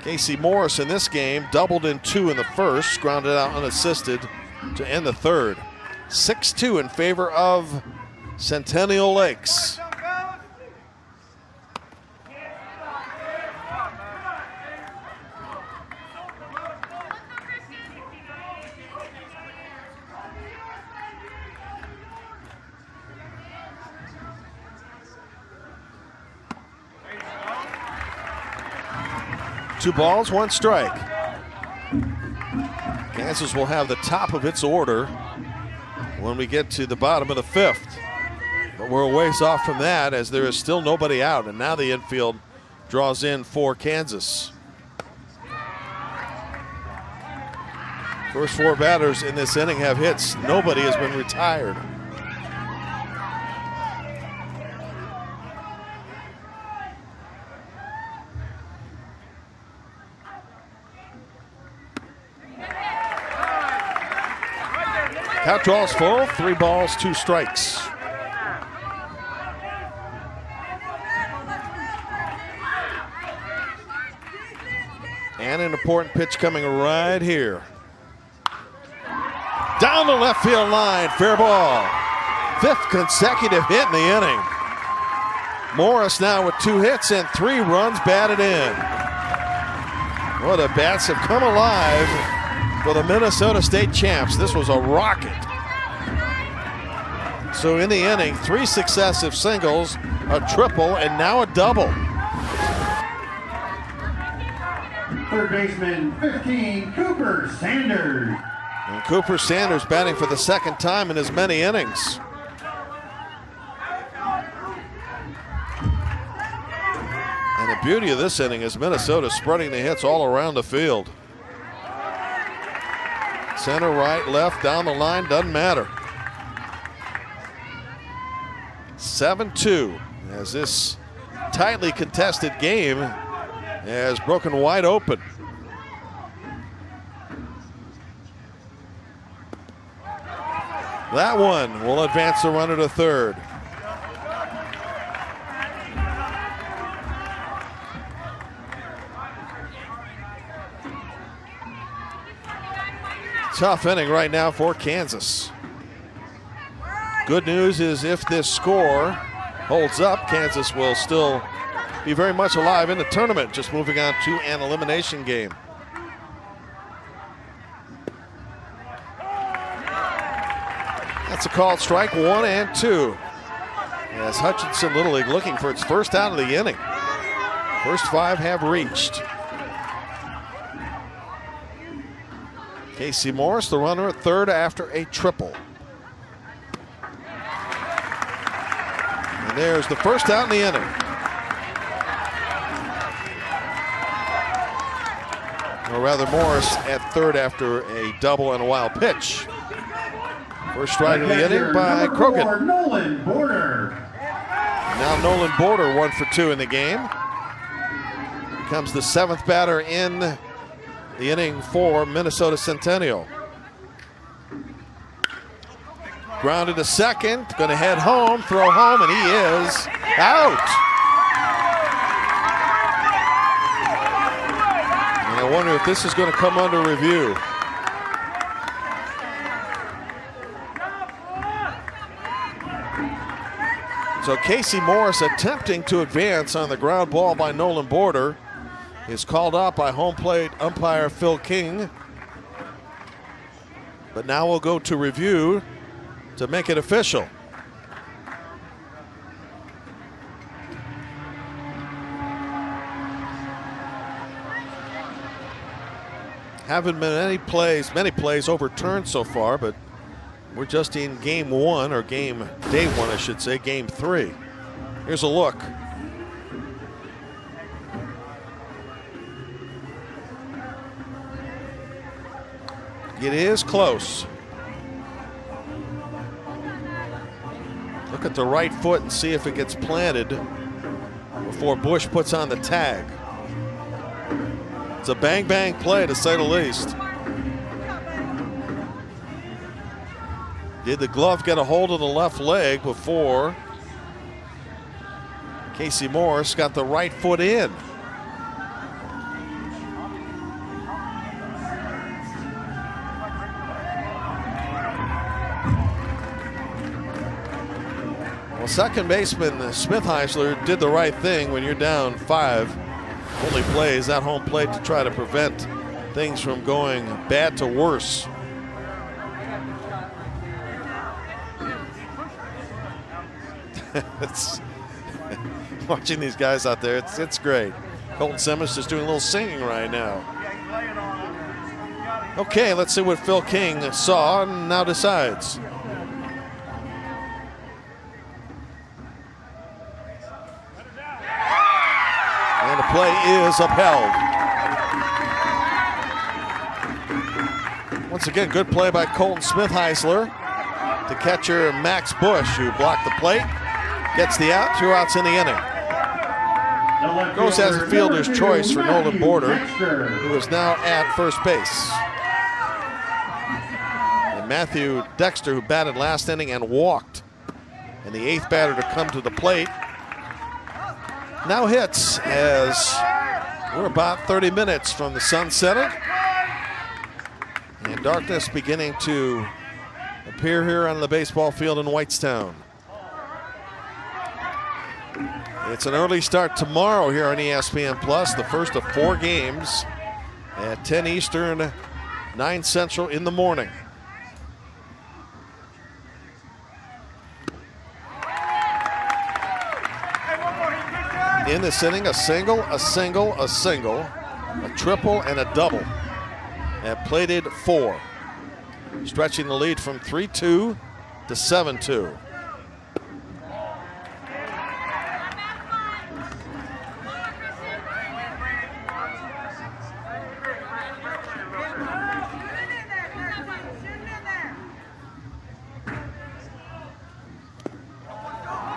Casey Morris in this game doubled in 2 in the first, grounded out unassisted to end the third. 6-2 in favor of Centennial Lakes. Two balls, 1 strike. Kansas will have the top of its order when we get to the bottom of the 5th. But we're a ways off from that as there is still nobody out, and now the infield draws in for Kansas. First 4 batters in this inning have hits. Nobody has been retired. Count draws full, 3 balls, 2 strikes. And an important pitch coming right here. Down the left field line, fair ball. 5th consecutive hit in the inning. Morris now with 2 hits and 3 runs batted in. Well, the bats have come alive for the Minnesota State champs. This was a rocket. So in the inning, 3 successive singles, a triple, and now a double. Third baseman 15, Cooper Sanders. And Cooper Sanders batting for the second time in as many innings. And the beauty of this inning is Minnesota spreading the hits all around the field. Center, right, left, down the line, doesn't matter. 7-2 as this tightly contested game has broken wide open. That one will advance the runner to third. Tough inning right now for Kansas. Good news is if this score holds up, Kansas will still be very much alive in the tournament, just moving on to an elimination game. That's a called strike, 1-2. As Hutchinson Little League looking for its first out of the inning. First 5 have reached. Casey Morris, the runner at third after a triple. And there's the first out in the inning. Or rather, Morris at third after a double and a wild pitch. First strike of the inning by Crogan. Nolan Border. Now Nolan Border 1 for 2 in the game. Becomes the 7th batter in the inning for Minnesota Centennial. Grounded to second, going to head home, throw home, and he is out. And I wonder if this is going to come under review. So Casey Morris attempting to advance on the ground ball by Nolan Border is called out by home plate umpire Phil King. But now we'll go to review to make it official. Haven't been many plays overturned so far, but we're just in game 1, or day 1, I should say, game 3. Here's a look. It is close. Look at the right foot and see if it gets planted before Bush puts on the tag. It's a bang-bang play, to say the least. Did the glove get a hold of the left leg before Casey Morris got the right foot in? Well, second baseman Smith Heisler did the right thing when you're down 5. Only plays at home plate to try to prevent things from going bad to worse. It's watching these guys out there, it's great. Colton Simmons just doing a little singing right now. Okay, let's see what Phil King saw and now decides. And the play is upheld. Once again, good play by Colton Smith Heisler to catcher Max Bush, who blocked the plate. Gets the out, 2 outs in the inning. Goes as a fielder's choice for Nolan Border, who is now at first base. And Matthew Dexter, who batted last inning and walked, and the 8th batter to come to the plate, now hits as we're about 30 minutes from the sun setting. And darkness beginning to appear here on the baseball field in Whitestown. It's an early start tomorrow here on ESPN Plus, the first of 4 games at 10 Eastern, 9 Central in the morning. In this inning, a single, a single, a single, a triple, and a double at plated 4, stretching the lead from 3-2 to 7-2.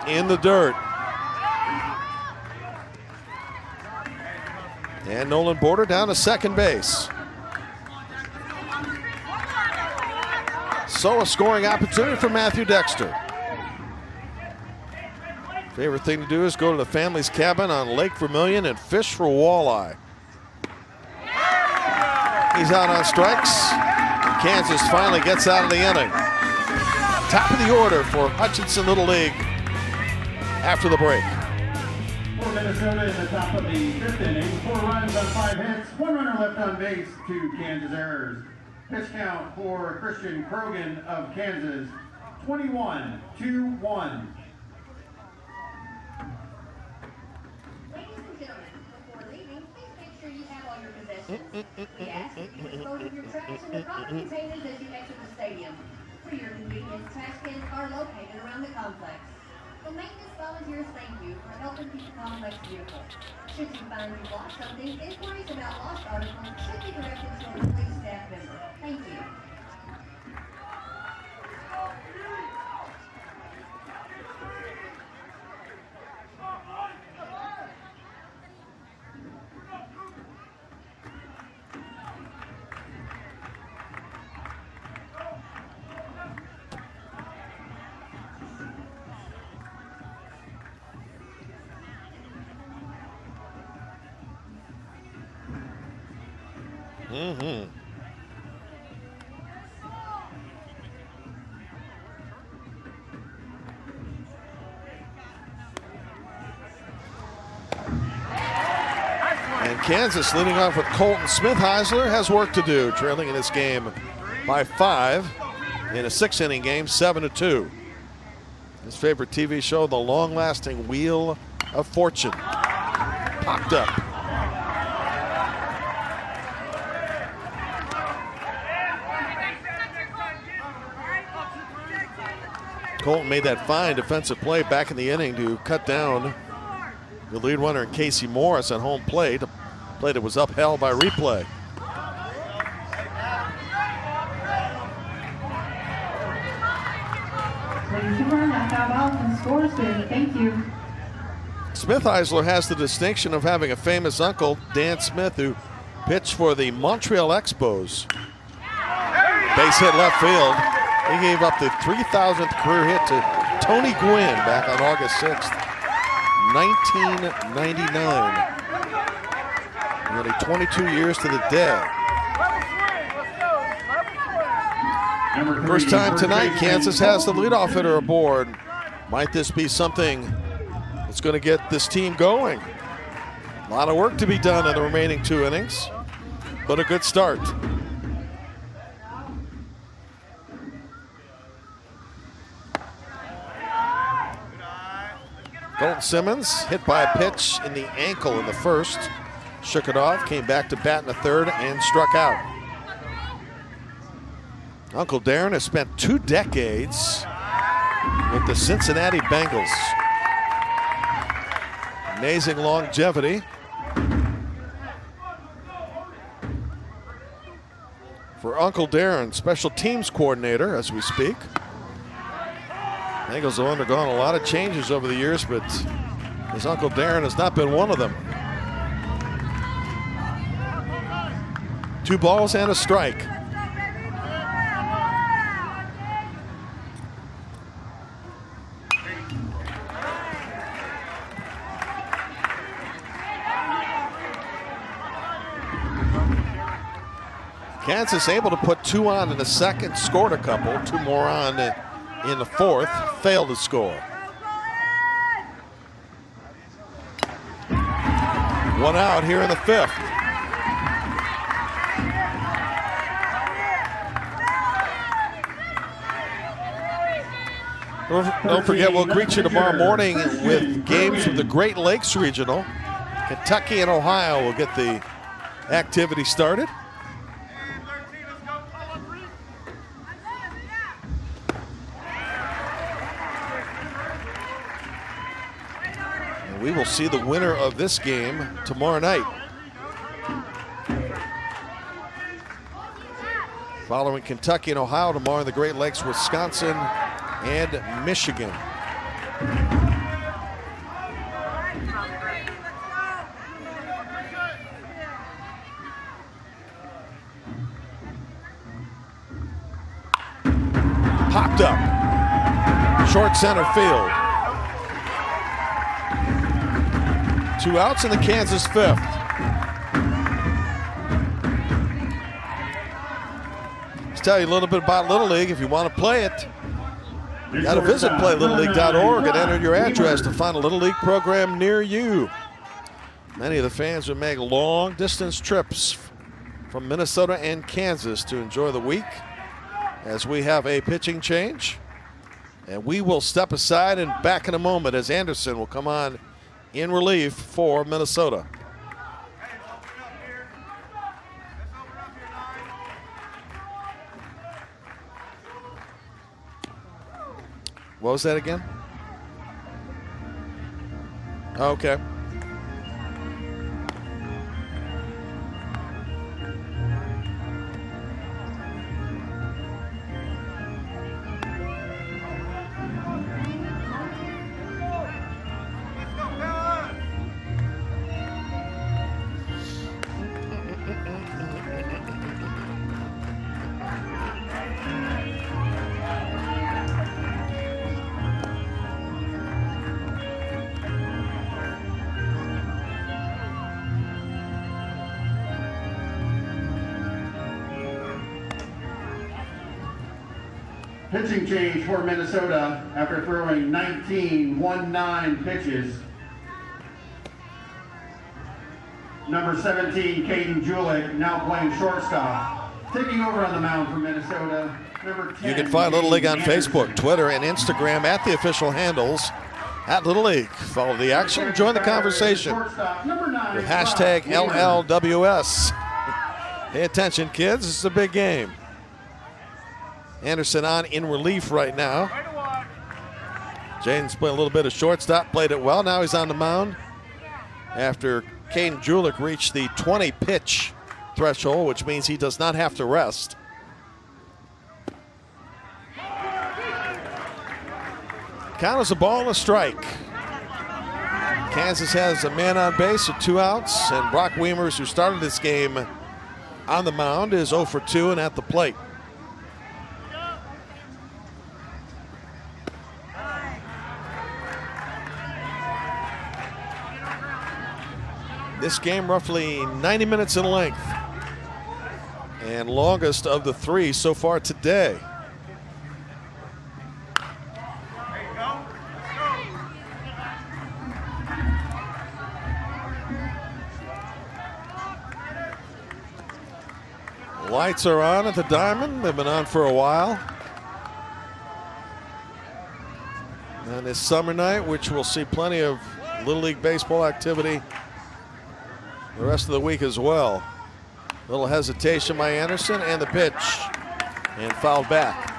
In the dirt. And Nolan Border down to second base. So a scoring opportunity for Matthew Dexter. Favorite thing to do is go to the family's cabin on Lake Vermilion and fish for walleye. He's out on strikes. Kansas finally gets out of the inning. Top of the order for Hutchinson Little League after the break. For Minnesota in the top of the 5th inning, 4 runs on 5 hits, 1 runner left on base, 2 Kansas errors. Pitch count for Christian Krogan of Kansas, 21-1. Ladies and gentlemen, before leaving, please make sure you have all your possessions. We ask that you dispose of your trash in the proper containers as you exit the stadium. For your convenience, trash cans are located around the complex. The maintenance volunteers thank you for helping keep the complex beautiful. Should you find you've lost something, inquiries about lost articles should be directed to a police staff member. Thank you. And Kansas leading off with Colton Smithheisler has work to do, trailing in this game by 5 in a 6-inning game, 7-2. His favorite TV show, The Long-Lasting Wheel of Fortune, popped up. Colton made that fine defensive play back in the inning to cut down the lead runner in Casey Morris at home plate, a play that was upheld by replay. Ladies and gentlemen, now foul ball and scores good. Thank you. Smithheisler has the distinction of having a famous uncle, Dan Smith, who pitched for the Montreal Expos. Base hit left field. He gave up the 3,000th career hit to Tony Gwynn back on August 6th, 1999. Nearly 22 years to the day. First time tonight, Kansas has the leadoff hitter aboard. Might this be something that's going to get this team going? A lot of work to be done in the remaining 2 innings, but a good start. Colton Simmons hit by a pitch in the ankle in the first. Shook it off, came back to bat in the third, and struck out. Uncle Darren has spent 2 decades with the Cincinnati Bengals. Amazing longevity. For Uncle Darren, special teams coordinator as we speak. Bengals have undergone a lot of changes over the years, but his Uncle Darren has not been one of them. 2 balls and a strike. Kansas able to put 2 on in the second, scored a couple, 2 more on in the fourth, failed to score. 1 out here in the 5th. Don't forget, we'll greet you tomorrow morning with games from the Great Lakes Regional. Kentucky and Ohio will get the activity started. And we will see the winner of this game tomorrow night. Following Kentucky and Ohio tomorrow in the Great Lakes, Wisconsin and Michigan. Popped up, short center field. 2 outs in the Kansas fifth. Let's tell you a little bit about Little League. If you want to play it, you got to visit playlittleLeague.org and enter your address to find a Little League program near you. Many of the fans would make long distance trips from Minnesota and Kansas to enjoy the week, as we have a pitching change. And we will step aside and back in a moment as Anderson will come on in relief for Minnesota. What was that again? Okay. Pitching change for Minnesota after throwing 19 pitches. Number 17, Caden Julick, now playing shortstop. Taking over on the mound for Minnesota, number 10. You can find Little League on Facebook, Twitter, and Instagram at the official handles at Little League. Follow the action, join the conversation with hashtag LLWS. Pay attention, kids, this is a big game. Anderson on in relief right now. Jaden's playing a little bit of shortstop, played it well. Now he's on the mound after Caden Julick reached the 20 pitch threshold, which means he does not have to rest. Count as a ball and a strike. Kansas has a man on base with 2 outs, and Brock Wiemers, who started this game on the mound, is 0 for 2 and at the plate. This game roughly 90 minutes in length and longest of the 3 so far today. Lights are on at the Diamond. They've been on for a while. And this summer night, which we'll see plenty of Little League baseball activity the rest of the week as well. Little hesitation by Anderson, and the pitch, and fouled back.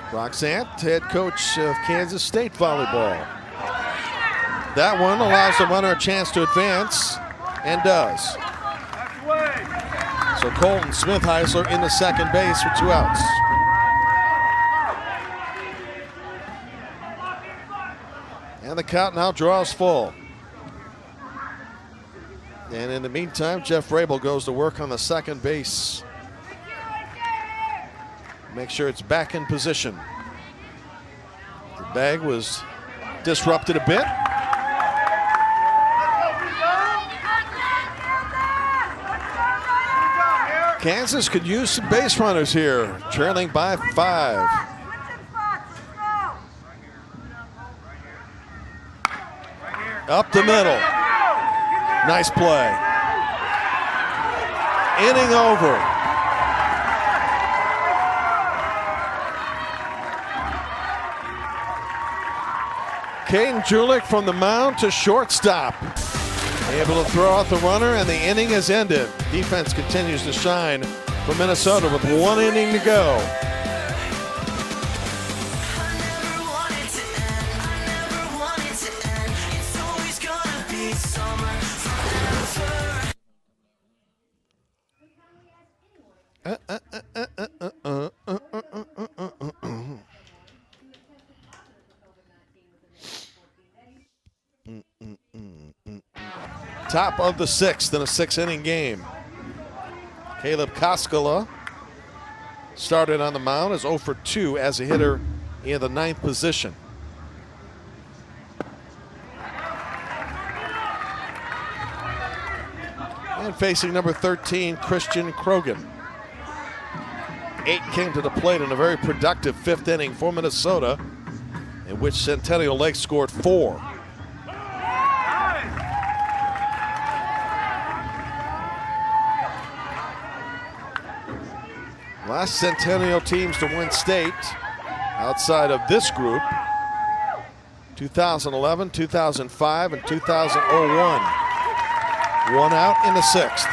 Brock Sant, head coach of Kansas State volleyball. That one allows the runner a chance to advance, and does. So Colton Smithheisler in the second base with 2 outs. And the count now draws full. And in the meantime, Jeff Rabel goes to work on the second base. Make sure it's back in position. The bag was disrupted a bit. Kansas could use some base runners here, trailing by 5. Up the middle. Nice play. Inning over. Caden Julich from the mound to shortstop. Able to throw out the runner, and the inning is ended. Defense continues to shine for Minnesota with 1 inning to go. Top of the 6th in a 6-inning game. Caleb Koskela started on the mound as 0 for 2 as a hitter in the 9th position. And facing number 13, Christian Krogan. 8 came to the plate in a very productive 5th inning for Minnesota, in which Centennial Lake scored 4. Last Centennial teams to win state outside of this group, 2011, 2005, and 2001. 1 out in the 6th.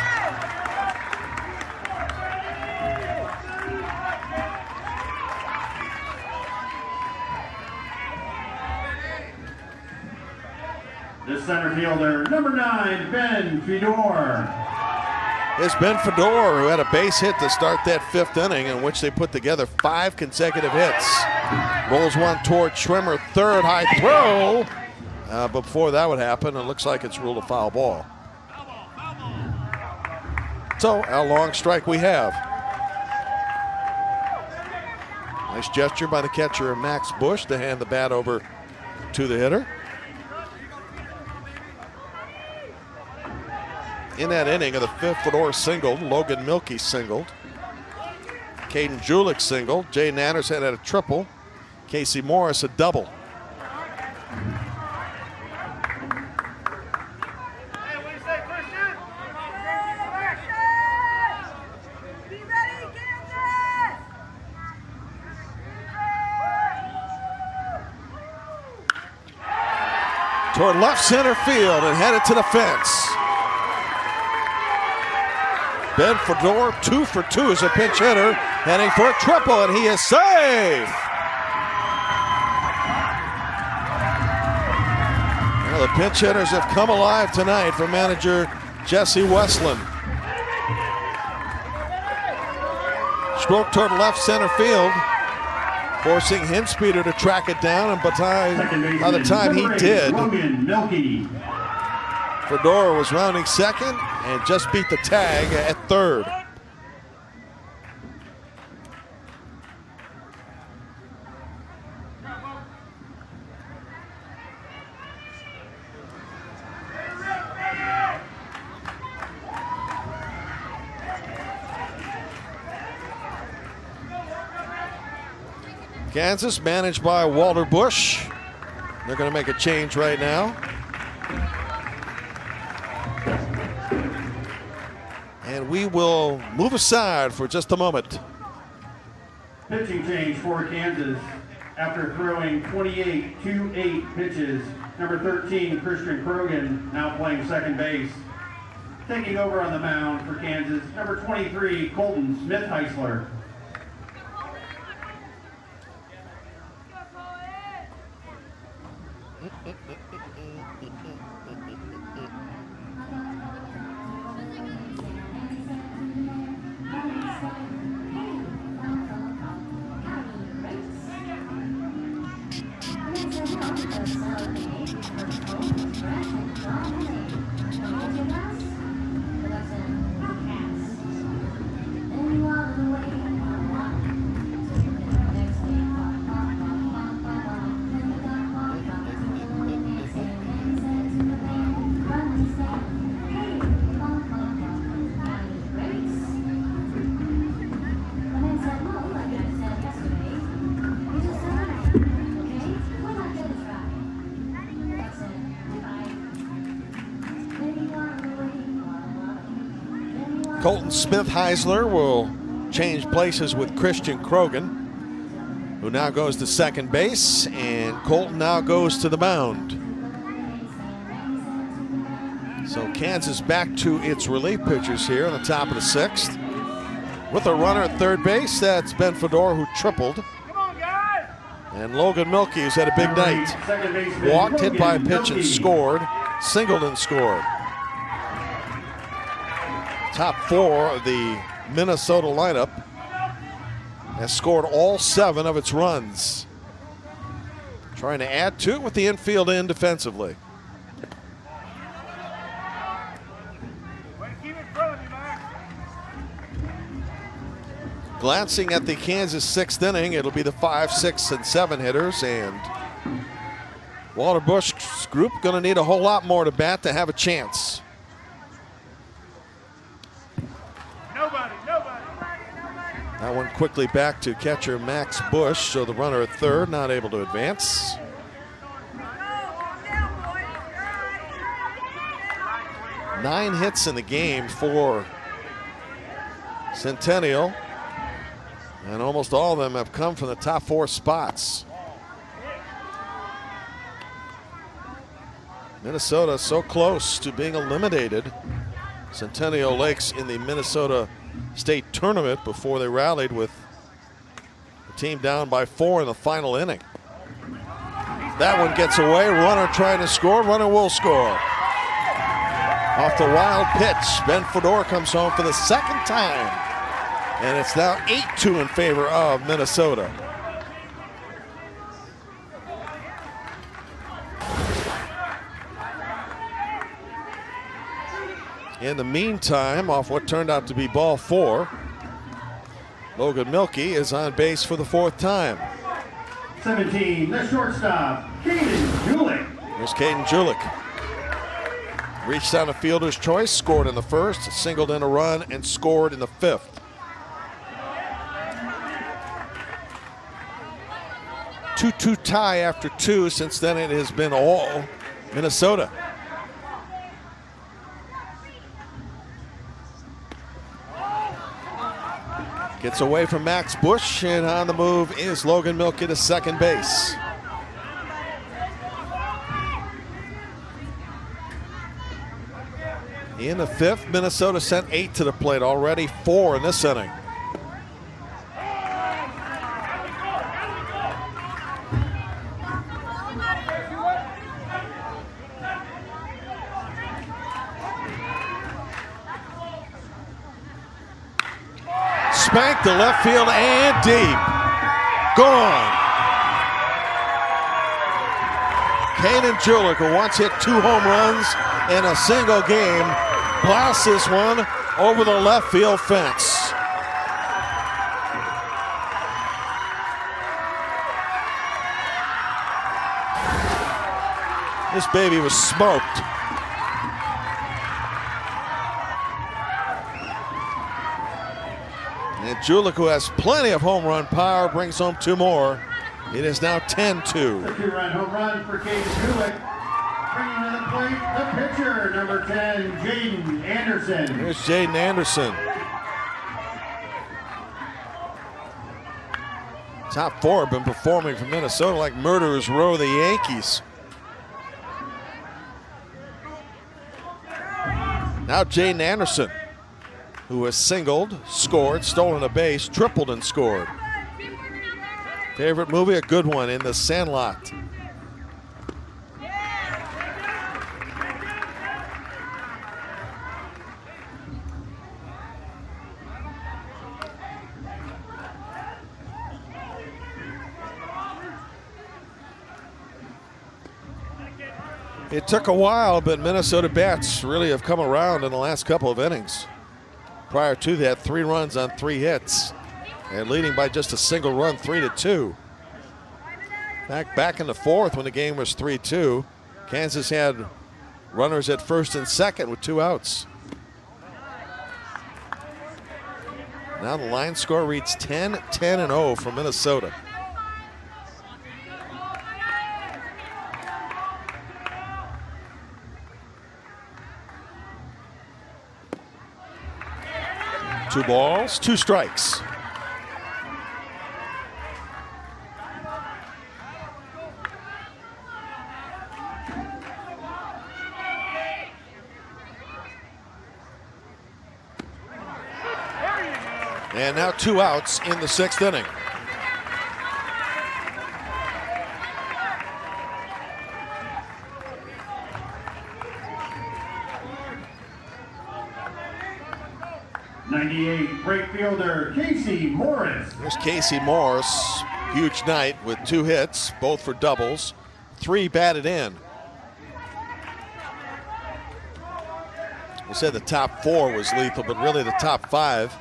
The center fielder, number 9, Ben Fedor. It's Ben Fedor who had a base hit to start that 5th inning, in which they put together 5 consecutive hits. Rolls one toward Schwimmer, third, high throw. But before that would happen, it looks like it's ruled a foul ball. So a long strike we have. Nice gesture by the catcher, Max Bush, to hand the bat over to the hitter. In that inning of the 5th, Fedor singled, Logan Milkey singled, Caden Julich singled, Jay Nanners had a triple, Casey Morris a double. Toward left center field and headed to the fence. Ben Fedor, 2 for 2 as a pinch hitter, heading for a triple, and he is safe. Well, the pinch hitters have come alive tonight for manager Jesse Westland. Stroke toward left center field, forcing Hinspeeder to track it down, and by the time he did, Fedor was rounding second and just beat the tag at third. Kansas managed by Walter Bush. They're going to make a change right now. And we will move aside for just a moment. Pitching change for Kansas. After throwing 28 pitches, number 13, Christian Krogan, now playing second base. Taking over on the mound for Kansas, number 23, Colton Smith-Heisler. Colton Smith-Heisler will change places with Christian Krogan. who now goes to second base, and Colton now goes to the mound. So Kansas back to its relief pitchers here on the top of the 6th. With a runner at third base, that's Ben Fedor, who tripled. And Logan Milky, who's had a big night. Walked, hit by a pitch, and scored. Singled and scored. Top 4 of the Minnesota lineup has scored all 7 of its runs. Trying to add to it with the infield in defensively. Glancing at the Kansas 6th inning, it'll be the 5, 6, and 7 hitters, and Walter Busch's group going to need a whole lot more to bat to have a chance. Nobody. That one quickly back to catcher Max Busch, so the runner at third not able to advance. Nine hits in the game for Centennial, and almost all of them have come from the top 4 spots. Minnesota so close to being eliminated. Centennial Lakes in the Minnesota State Tournament before they rallied with the team down by 4 in the final inning. That one gets away. Runner trying to score. Runner will score. Off the wild pitch, Ben Fedor comes home for the 2nd time. And it's now 8-2 in favor of Minnesota. In the meantime, off what turned out to be ball 4, Logan Milky is on base for the 4th time. 17, the shortstop, Caden Julich. Here's Caden Julich. Reached down a fielder's choice, scored in the 1st, singled in a run, and scored in the 5th. Two tie after 2. Since then it has been all Minnesota. Gets away from Max Busch, and on the move is Logan Milky to second base. In the 5th, Minnesota sent 8 to the plate already, 4 in this inning. Spanked to left field and deep. Gone. Caden Julich, who once hit 2 home runs in a single game, blasts this one over the left field fence. This baby was smoked. And Julich, who has plenty of home run power, brings home 2 more. It is now 10-2. The 2-run home run for Caden Julich. Bringing to the plate, the pitcher, number 10, Jaden Anderson. Here's Jaden Anderson. Top 4 have been performing for Minnesota like murderers row the Yankees. Now Jaden Anderson, who has singled, scored, stolen a base, tripled, and scored. Favorite movie? A good one, In the Sandlot. It took a while, but Minnesota bats really have come around in the last couple of innings. Prior to that, 3 runs on 3 hits, and leading by just a single run, 3-2. Back in the 4th, when the game was 3-2, Kansas had runners at first and second with 2 outs. Now the line score reads 10-0 for Minnesota. Two balls, 2 strikes. And now 2 outs in the 6th inning. '98 right fielder Casey Morris. There's Casey Morris. Huge night with 2 hits, both for doubles. 3 batted in. We said the top 4 was lethal, but really the top 5.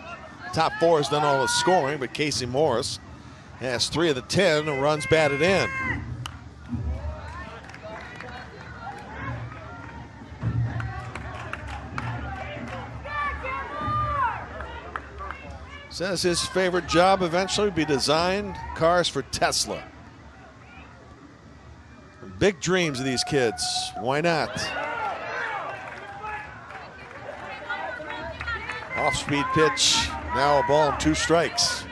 Top 4 has done all the scoring, but Casey Morris has 3 of the 10 runs batted in. Says his favorite job eventually would be design cars for Tesla. Big dreams of these kids. Why not? Off-speed pitch. Now a ball and 2 strikes.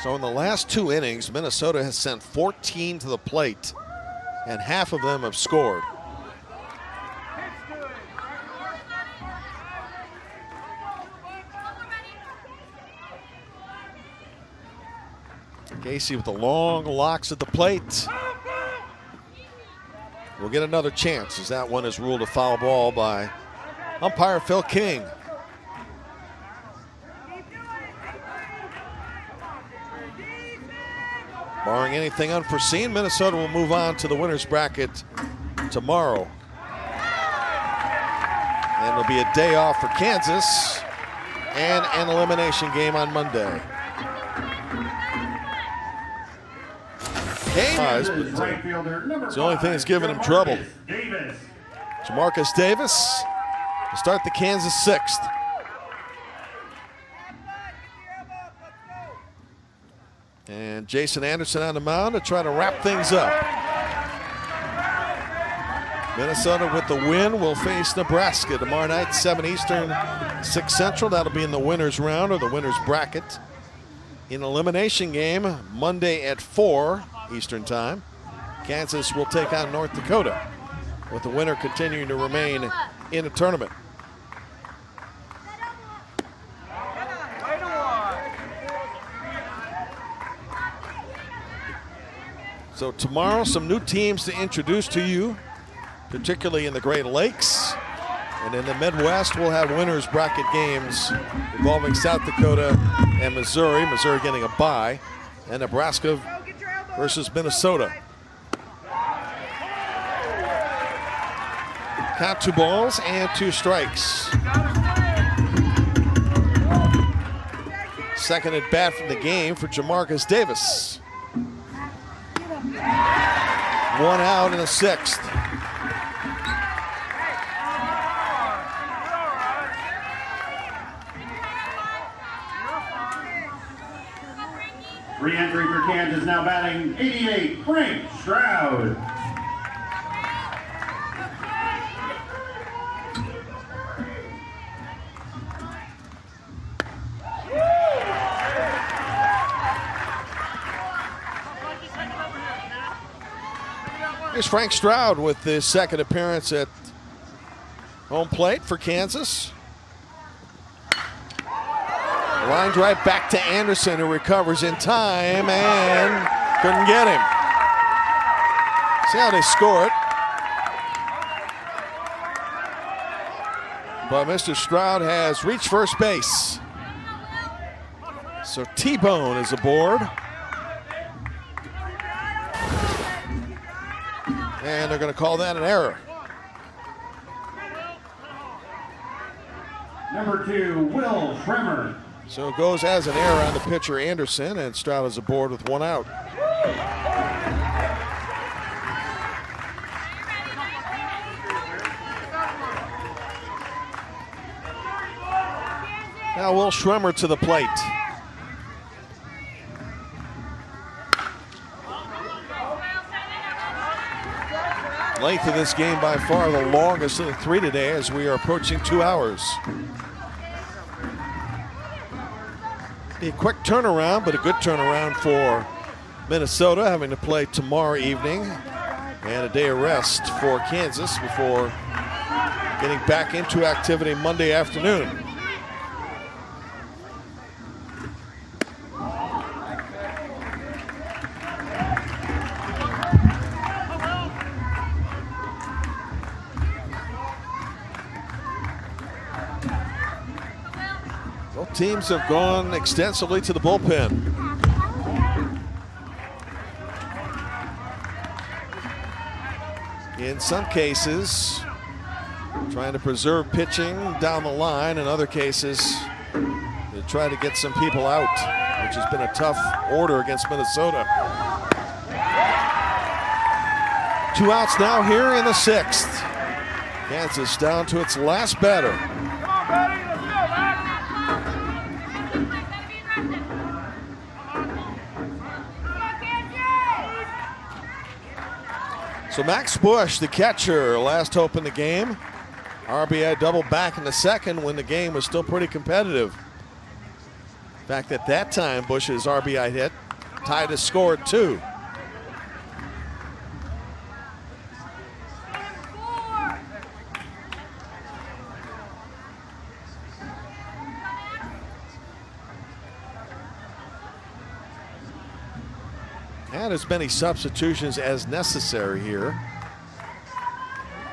So in the last 2 innings, Minnesota has sent 14 to the plate, and half of them have scored. Casey with the long locks at the plate. We'll get another chance as that one is ruled a foul ball by umpire Phil King. Barring anything unforeseen, Minnesota will move on to the winner's bracket tomorrow. And it'll be a day off for Kansas and an elimination game on Monday. It's the only thing that's giving him trouble. Jamarcus Davis to start the Kansas 6th. And Jason Anderson on the mound to try to wrap things up. Minnesota with the win will face Nebraska tomorrow night, 7 Eastern, 6 Central. That'll be in the winner's round or the winner's bracket. In elimination game Monday at 4 Eastern time, Kansas will take on North Dakota, with the winner continuing to remain in the tournament. So tomorrow, some new teams to introduce to you, particularly in the Great Lakes. And in the Midwest, we'll have winners bracket games involving South Dakota and Missouri. Missouri getting a bye, and Nebraska versus Minnesota. Count 2 balls and 2 strikes. Second at bat from the game for Jamarcus Davis. 1 out in the 6th. Re-entry for Kansas, now batting 88, Frank Stroud. Here's Frank Stroud with his 2nd appearance at home plate for Kansas. Line drive back to Anderson, who recovers in time and couldn't get him. See how they score it. But Mr. Stroud has reached first base. So T-Bone is aboard. And they're going to call that an error. Number 2, Will Schremer. So it goes as an error on the pitcher Anderson, and Stroud is aboard with 1 out. Now Will Schremer to the plate. Length of this game by far the longest of the 3 today, as we are approaching 2 hours. A quick turnaround, but a good turnaround for Minnesota, having to play tomorrow evening, and a day of rest for Kansas before getting back into activity Monday afternoon. Both teams have gone extensively to the bullpen. In some cases, trying to preserve pitching down the line. In other cases, they try to get some people out, which has been a tough order against Minnesota. 2 outs now here in the 6th. Kansas down to its last batter. Come on, buddy. Let's go, Max. So Max Bush, the catcher, last hope in the game. RBI double back in the 2nd when the game was still pretty competitive. In fact, at that time, Bush's RBI hit tied his score at 2. And as many substitutions as necessary here.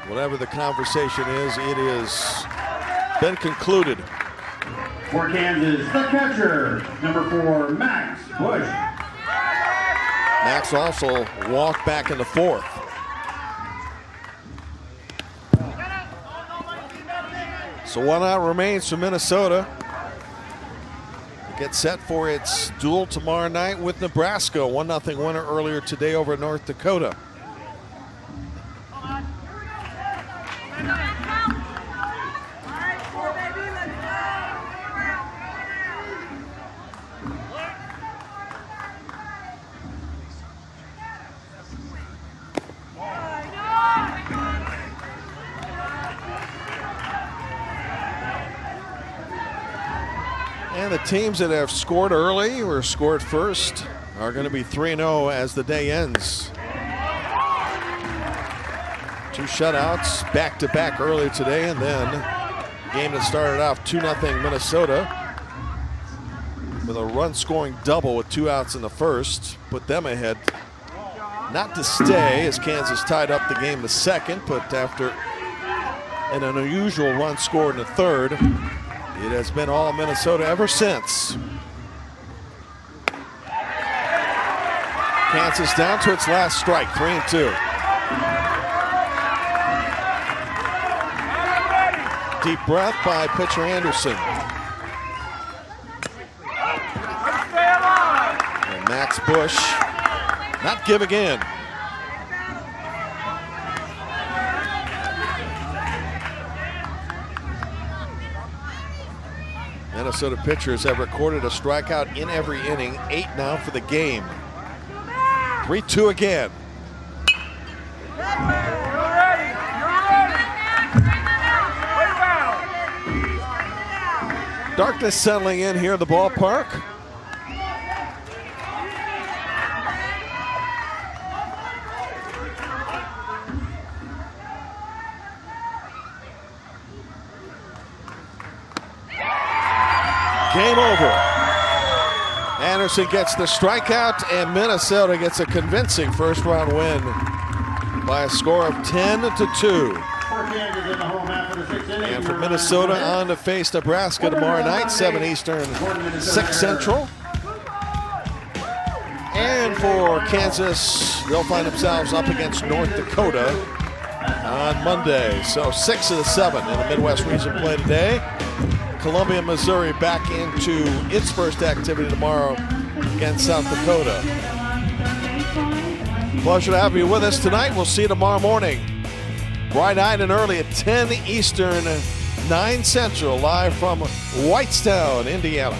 Whatever the conversation is, it has been concluded. For Kansas, the catcher, number 4, Max Bush. Max also walked back in the 4th. So 1 out remains for Minnesota. Get set for its duel tomorrow night with Nebraska. 1-0 winner earlier today over North Dakota. And the teams that have scored early or scored first are going to be 3-0 as the day ends. 2 shutouts back-to-back earlier today, and then a game that started off 2-0 Minnesota with a run-scoring double with 2 outs in the 1st. Put them ahead. Not to stay as Kansas tied up the game the 2nd, but after an unusual run scored in the 3rd, it has been all Minnesota ever since. Kansas down to its last strike, 3-2. Deep breath by pitcher Anderson. And Max Bush not give again. Minnesota pitchers have recorded a strikeout in every inning, 8 now for the game. 3-2 again. Darkness settling in here at the ballpark. Game over. Anderson gets the strikeout, and Minnesota gets a convincing first-round win by a score of 10-2. And for Minnesota on to face Nebraska tomorrow night, 7 Eastern, 6 Central. And for Kansas, they'll find themselves up against North Dakota on Monday. So 6 of the 7 in the Midwest region play today. Columbia, Missouri back into its first activity tomorrow against South Dakota. Pleasure to have you with us tonight. We'll see you tomorrow morning. Bright-eyed and early at 10 Eastern, 9 Central, live from Whitestown, Indiana.